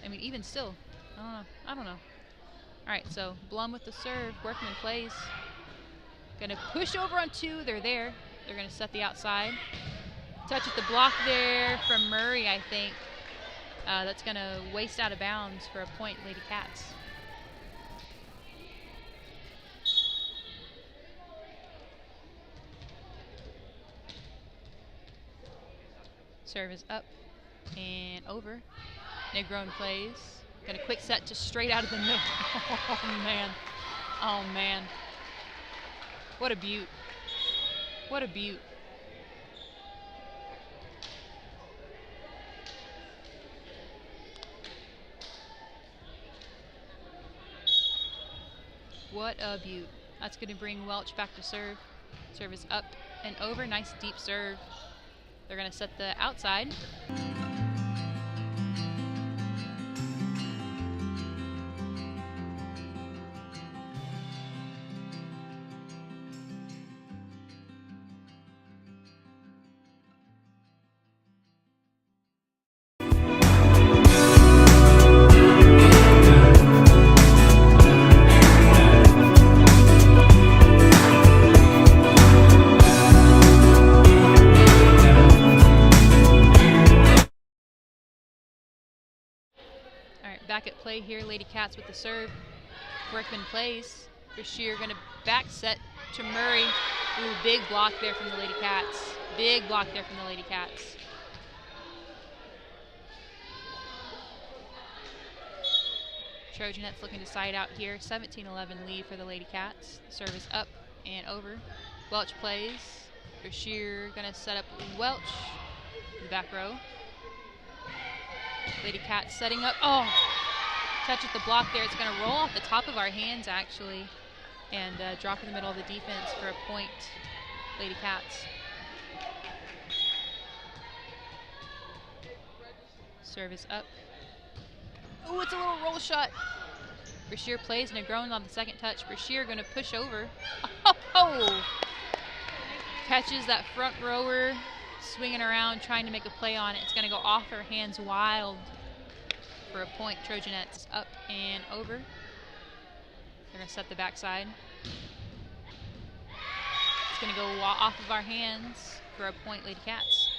[SPEAKER 1] I mean, even still, I don't know. All right, so Blum with the serve. Workman plays. Going to push over on 2. They're there. They're going to set the outside. Touch at the block there from Murray, I think. That's going to waste out of bounds for a point, Lady Cats. Serve is up and over. Negron plays. Got a quick set just straight out of the middle. Oh, man. Oh, man. What a beaut. What a beaut. What a beaut. That's going to bring Welch back to serve. Serve is up and over. Nice deep serve. They're going to set the outside. back at play here. Lady Cats with the serve. Workman plays. Bashir going to back set to Murray. Ooh, big block there from the Lady Cats. Big block there from the Lady Cats. Trojanettes looking to side out here. 17-11 lead for the Lady Cats. Service up and over. Welch plays. Bashir going to set up Welch in the back row. Lady Cats setting up. Oh, touch at the block there. It's going to roll off the top of our hands, actually, and drop in the middle of the defense for a point. Lady Cats. Service up. Oh, it's a little roll shot. Brashear plays. Negron on the second touch. Brashear going to push over. Oh! Catches that front rower, swinging around, trying to make a play on it. It's going to go off her hands wild for a point. Trojanettes up and over. They're going to set the backside. It's going to go off of our hands for a point, Lady Cats.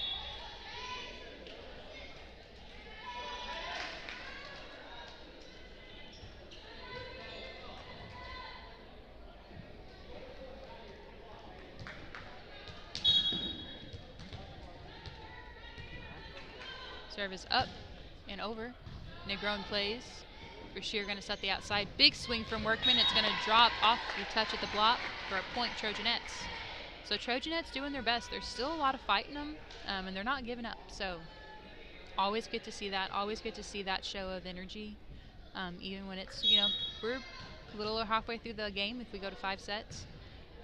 [SPEAKER 1] Service up and over. Negron plays. Brashear going to set the outside. Big swing from Workman. It's going to drop off the touch at the block for a point, Trojanettes. So Trojanettes doing their best. There's still a lot of fight in them, and they're not giving up. So always good to see that. Always good to see that show of energy, even when it's, you know, we're a little over halfway through the game if we go to 5 sets.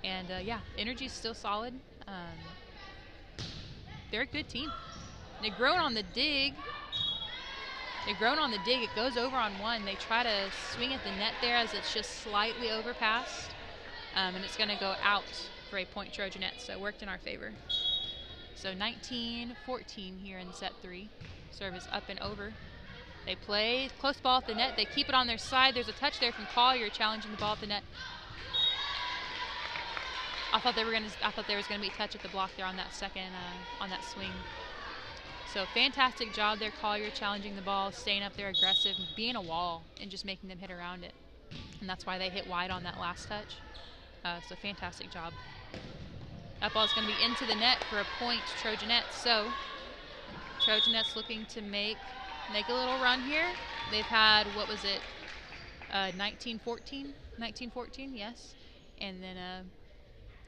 [SPEAKER 1] And yeah, energy's still solid. They're a good team. Negron on the dig. Negron on the dig. It goes over on one. They try to swing at the net there as it's just slightly overpassed. And it's going to go out for a point Trojanettes. So it worked in our favor. So 19-14 here in set 3. Service up and over. They play. Close ball at the net. They keep it on their side. There's a touch there from Collier challenging the ball at the net. I thought there was going to be a touch at the block there on that second, on that swing. So fantastic job there, Collier, challenging the ball, staying up there aggressive, being a wall, and just making them hit around it. And that's why they hit wide on that last touch. So fantastic job. That ball is going to be into the net for a point, Trojanettes. So Trojanettes looking to make a little run here. They've had, what was it, 19-14, yes. And then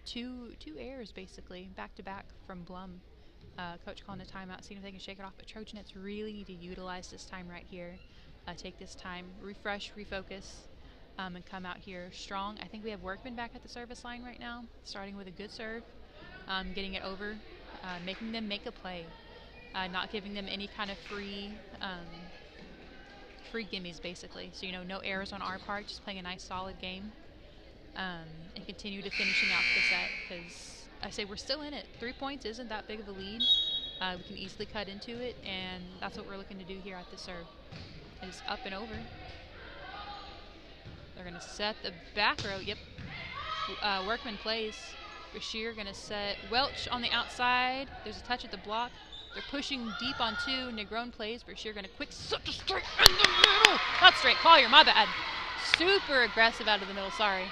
[SPEAKER 1] two errors basically, back-to-back from Blum. Coach calling a timeout, seeing if they can shake it off. But Trojanettes really need to utilize this time right here. Take this time, refresh, refocus, and come out here strong. I think we have Workman back at the service line right now, starting with a good serve, getting it over, making them make a play, not giving them any kind of free gimmies, basically. So, you know, no errors on our part, just playing a nice, solid game, and continue to finishing out the set, because I say we're still in it. 3 points isn't that big of a lead. We can easily cut into it, and that's what we're looking to do here at the serve. It's up and over. They're going to set the back row. Yep. Workman plays. Bashir going to set Welch on the outside. There's a touch at the block. They're pushing deep on 2. Negron plays. Bashir going to quick set the straight in the middle. Not straight. Collier, my bad. Super aggressive out of the middle. Sorry.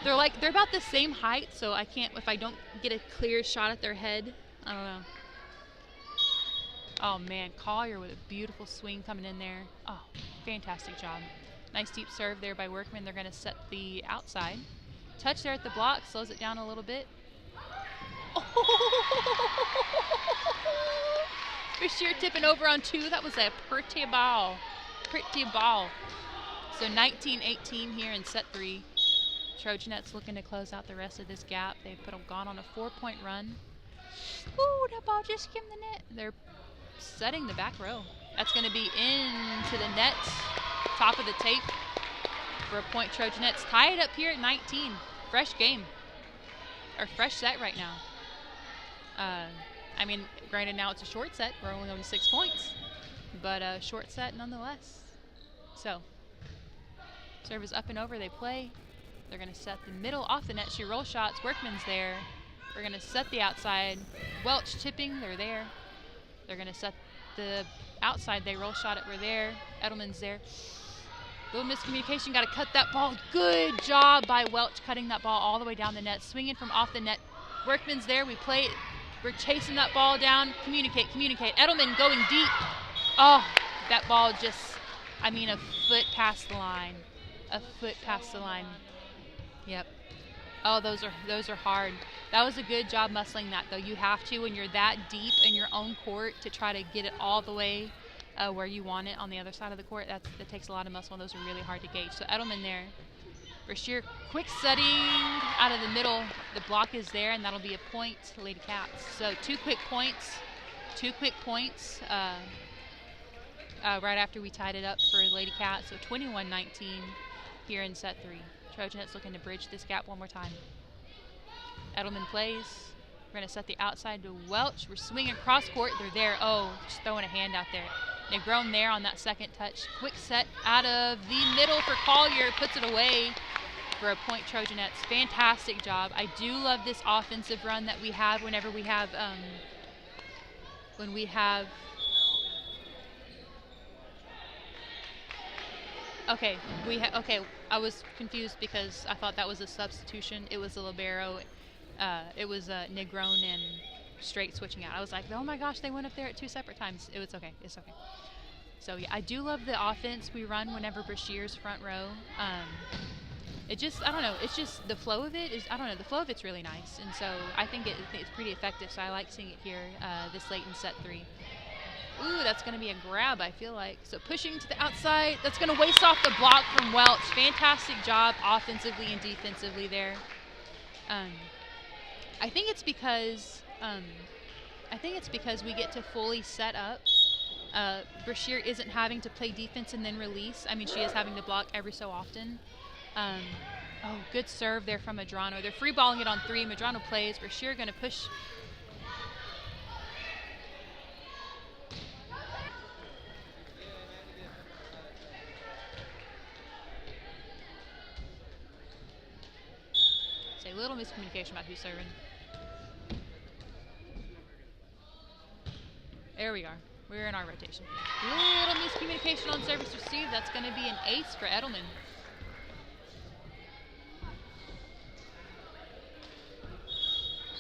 [SPEAKER 1] They're about the same height, so I can't, if I don't get a clear shot at their head, I don't know. Oh man, Collier with a beautiful swing coming in there. Oh, fantastic job. Nice deep serve there by Workman. They're going to set the outside. Touch there at the block, slows it down a little bit. Bashir tipping over on 2. That was a pretty ball. Pretty ball. So 19-18 here in set 3. Trojanettes looking to close out the rest of this gap. They've gone on a 4-point run. Ooh, that ball just skimmed the net. They're setting the back row. That's going to be into the net, top of the tape for a point. Trojanettes tie it up here at 19. Fresh game, or fresh set right now. I mean, granted now it's a short set. We're only on 6 points, but a short set nonetheless. So, serve is up and over. They play. They're going to set the middle off the net. She roll shots. Workman's there. We're going to set the outside. Welch tipping. They're there. They're going to set the outside. They roll shot it. We're there. Edelman's there. Little miscommunication. Got to cut that ball. Good job by Welch cutting that ball all the way down the net. Swinging from off the net. Workman's there. We play it. We're chasing that ball down. Communicate. Edelman going deep. Oh, that ball just, I mean, a foot past the line. A foot past the line. Yep. Oh, those are hard. That was a good job muscling that, though. You have to when you're that deep in your own court to try to get it all the way where you want it on the other side of the court. That takes a lot of muscle, and those are really hard to gauge. So Edelman there. Brashear quick setting out of the middle. The block is there, and that'll be a point to Lady Cats. So two quick points right after we tied it up for Lady Cats. So 21-19 here in set 3. Trojanets looking to bridge this gap one more time. Edelman plays. We're going to set the outside to Welch. We're swinging across court. They're there. Oh, just throwing a hand out there. Negron there on that second touch. Quick set out of the middle for Collier. Puts it away for a point, Trojanets. Fantastic job. I do love this offensive run that we have whenever we have Okay, I was confused because I thought that was a substitution. It was a libero. It was Negron and Straight switching out. I was like, oh my gosh, they went up there at 2 separate times. It's okay. So yeah, I do love the offense we run whenever Brashear's front row. It just, I don't know, it's just the flow of it is, I don't know, the flow of it's really nice. And so I think it's pretty effective. So I like seeing it here this late in set 3. Ooh, that's going to be a grab, I feel like. So pushing to the outside. That's going to waste off the block from Welch. Fantastic job offensively and defensively there. I think it's because we get to fully set up. Brashear isn't having to play defense and then release. I mean, she is having to block every so often. Oh, good serve there from Medrano. They're free balling it on 3. Medrano plays. Brashear going to push. A little miscommunication about who's serving. There we are. We're in our rotation. Little miscommunication on service received. That's going to be an ace for Edelman.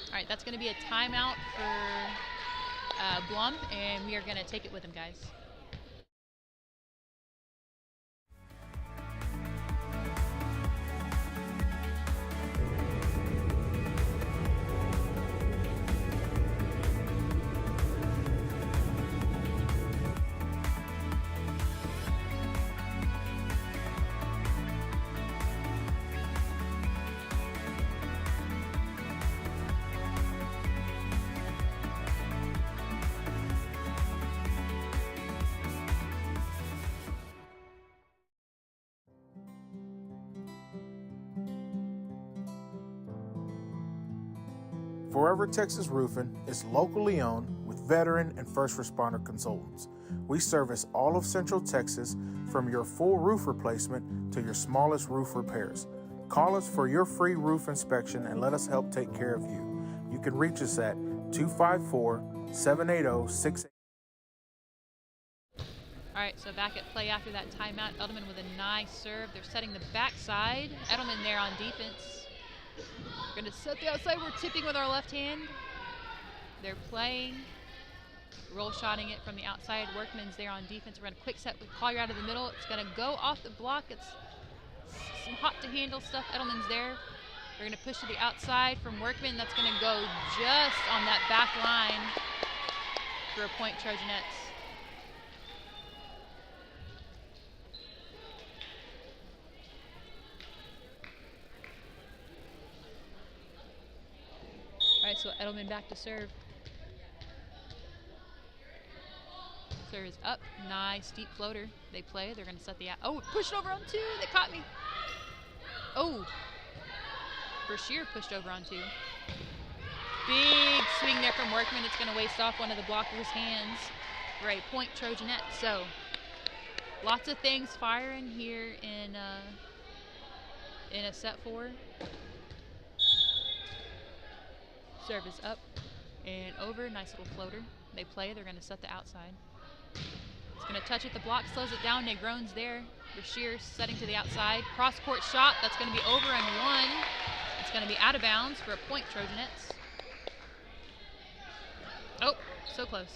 [SPEAKER 1] All right, that's going to be a timeout for Blum, and we are going to take it with him, guys.
[SPEAKER 4] Forever Texas Roofing is locally owned with veteran and first responder consultants. We service all of Central Texas from your full roof replacement to your smallest roof repairs. Call us for your free roof inspection and let us help take care of you. You can reach us at 254-780-68.
[SPEAKER 1] All right, so back at play after that timeout. Edelman with a nice serve. They're setting the backside. Edelman there on defense. We're going to set the outside. We're tipping with our left hand. They're playing. Roll shotting it from the outside. Workman's there on defense. We're going to quick set with Collier out of the middle. It's going to go off the block. It's some hot to handle stuff. Edelman's there. We're going to push to the outside from Workman. That's going to go just on that back line for a point, Trojanets. All right, so Edelman back to serve. Serve is up. Nice deep floater. They play. They're going to set the out. Oh, pushed over on 2. They caught me. Oh. Brashear pushed over on 2. Big swing there from Workman. It's going to waste off one of the blocker's hands for a point, Trojanette. So lots of things firing here in a set 4. Serve is up and over. Nice little floater. They play. They're going to set the outside. It's going to touch at the block, slows it down. Negron's there. Bashir setting to the outside. Cross-court shot. That's going to be over and one. It's going to be out of bounds for a point, Trojanettes. Oh, so close.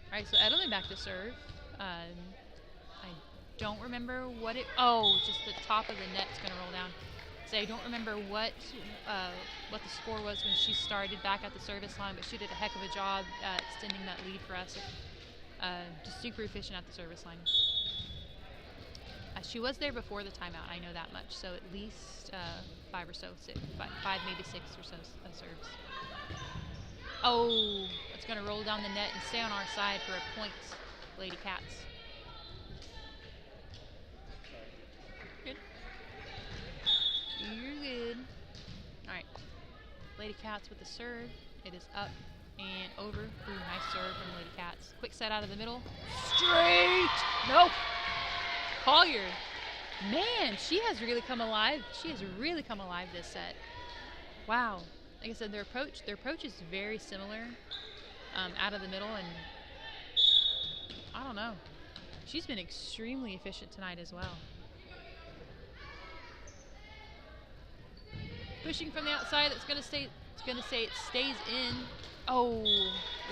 [SPEAKER 1] All right, so Edelman back to serve. I don't remember what it. Oh, just the top of the net's going to roll down. So I don't remember what the score was when she started back at the service line, but she did a heck of a job extending that lead for us. Just super efficient at the service line. She was there before the timeout, I know that much. So at least 5 or so, five maybe 6 or so serves. Oh, it's going to roll down the net and stay on our side for a point, Lady Cats. Good. You're good. All right. Lady Cats with the serve. It is up and over. Ooh, nice serve from Lady Cats. Quick set out of the middle. Straight. Nope. Collier. Man, she has really come alive. She has really come alive this set. Wow. Like I said, their approach is very similar out of the middle, and I don't know. She's been extremely efficient tonight as well. Pushing from the outside, it's gonna say it stays in. Oh,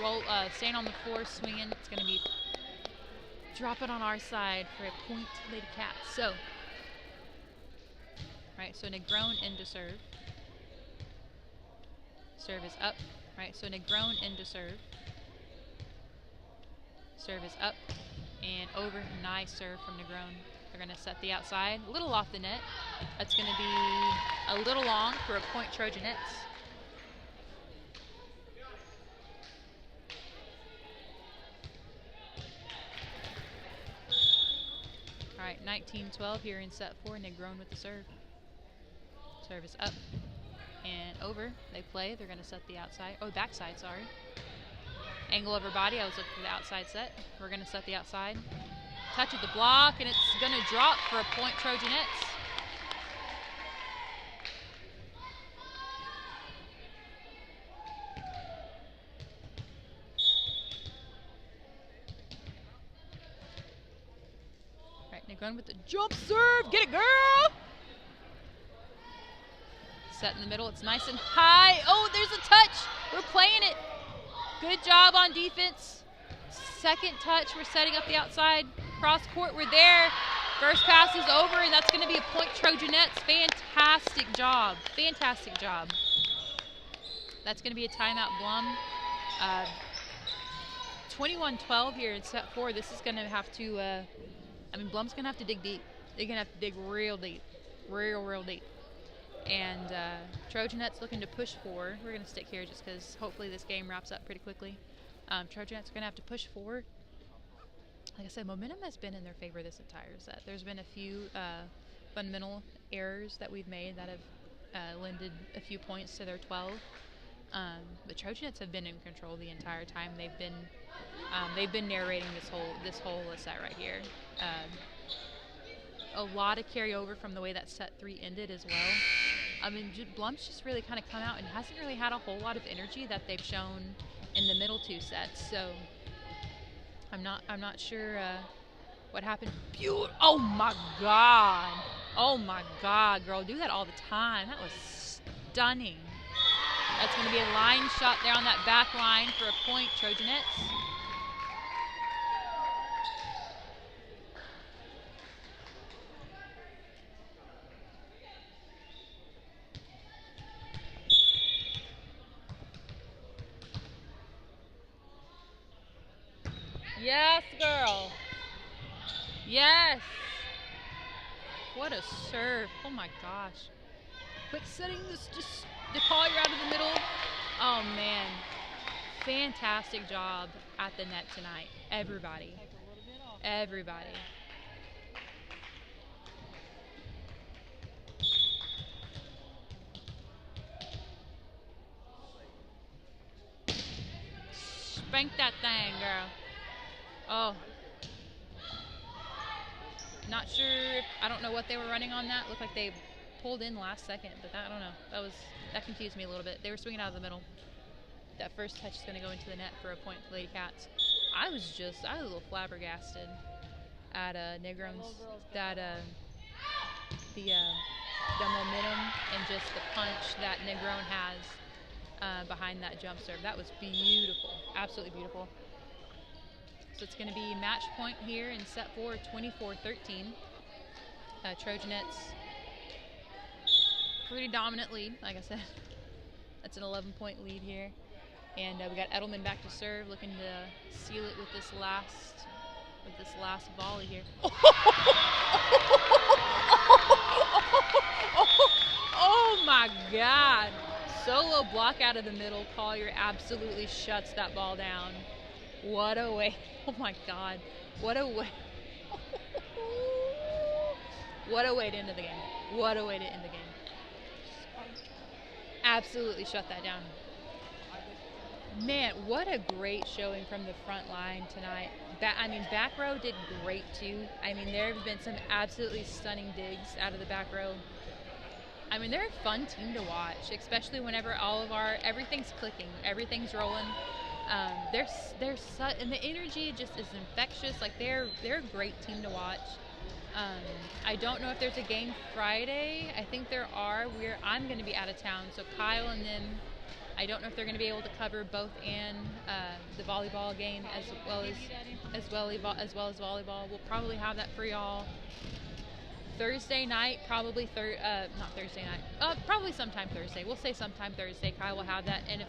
[SPEAKER 1] roll, staying on the floor, swinging. It's gonna be drop it on our side for a point, Lady Cats. So, all right, so Negron into serve. Serve is up. All right, so Negron into serve. Serve is up and over. Nice serve from Negron. They're going to set the outside, a little off the net. That's going to be a little long for a point, Trojanettes. All right, 19-12 here in set 4. Negron with the serve. Serve is up and over. They play. They're going to set the outside. Oh, backside, sorry. Angle of her body. I was looking for the outside set. We're going to set the outside. Touch at the block, and it's going to drop for a point, Trojanettes. All right, Negron with the jump serve. Get it, girl! Set in the middle. It's nice and high. Oh, there's a touch. We're playing it. Good job on defense. Second touch. We're setting up the outside. Cross court. We're there. First pass is over, and that's going to be a point, Trojanettes. Fantastic job. Fantastic job. That's going to be a timeout, Blum. 21-12 here in set 4. This is going to have to, Blum's going to have to dig deep. They're going to have to dig real deep. Real deep. And Trojanettes looking to push 4. We're going to stick here just because hopefully this game wraps up pretty quickly. Trojanettes are going to have to push 4. Like I said, momentum has been in their favor this entire set. There's been a few fundamental errors that we've made that have lended a few points to their 12. The Trojanettes have been in control the entire time. They've been narrating this whole set right here. A lot of carryover from the way that set 3 ended as well. Blum's just really kind of come out and hasn't really had a whole lot of energy that they've shown in the middle 2 sets. So I'm not sure what happened. Oh my God, girl, do that all the time. That was stunning. That's going to be a line shot there on that back line for a point, Trojanettes. Yes, girl. Yes. What a serve. Oh my gosh. Quick setting this, just the Collier out of the middle. Oh man. Fantastic job at the net tonight. Everybody. Everybody. Spank that thing, girl. Oh. Not sure. I don't know what they were running on that. Looked like they pulled in last second, but I don't know. That was that confused me a little bit. They were swinging out of the middle. That first touch is going to go into the net for a point for Lady Cats. I was a little flabbergasted at Negron's, that the momentum and just the punch that Negron has behind that jump serve. That was beautiful, absolutely beautiful. So it's going to be match point here in set 4, 24-13. Trojanettes pretty dominant lead, like I said. That's an 11-point lead here. And we got Edelman back to serve, looking to seal it with this last volley here. Oh my God! Solo block out of the middle. Collier absolutely shuts that ball down. What a way! Oh my God! What a way! What a way to end the game! What a way to end the game! Absolutely shut that down. Man, what a great showing from the front line tonight. Back row did great too. There have been some absolutely stunning digs out of the back row. They're a fun team to watch, especially whenever everything's clicking, everything's rolling. And the energy just is infectious. Like they're a great team to watch. I don't know if there's a game Friday. I think there are. I'm going to be out of town, so Kyle and them, I don't know if they're going to be able to cover both and the volleyball game as well as volleyball. We'll probably have that for y'all Thursday night, probably not Thursday night. Probably sometime Thursday. We'll say sometime Thursday. Kyle will have that, and if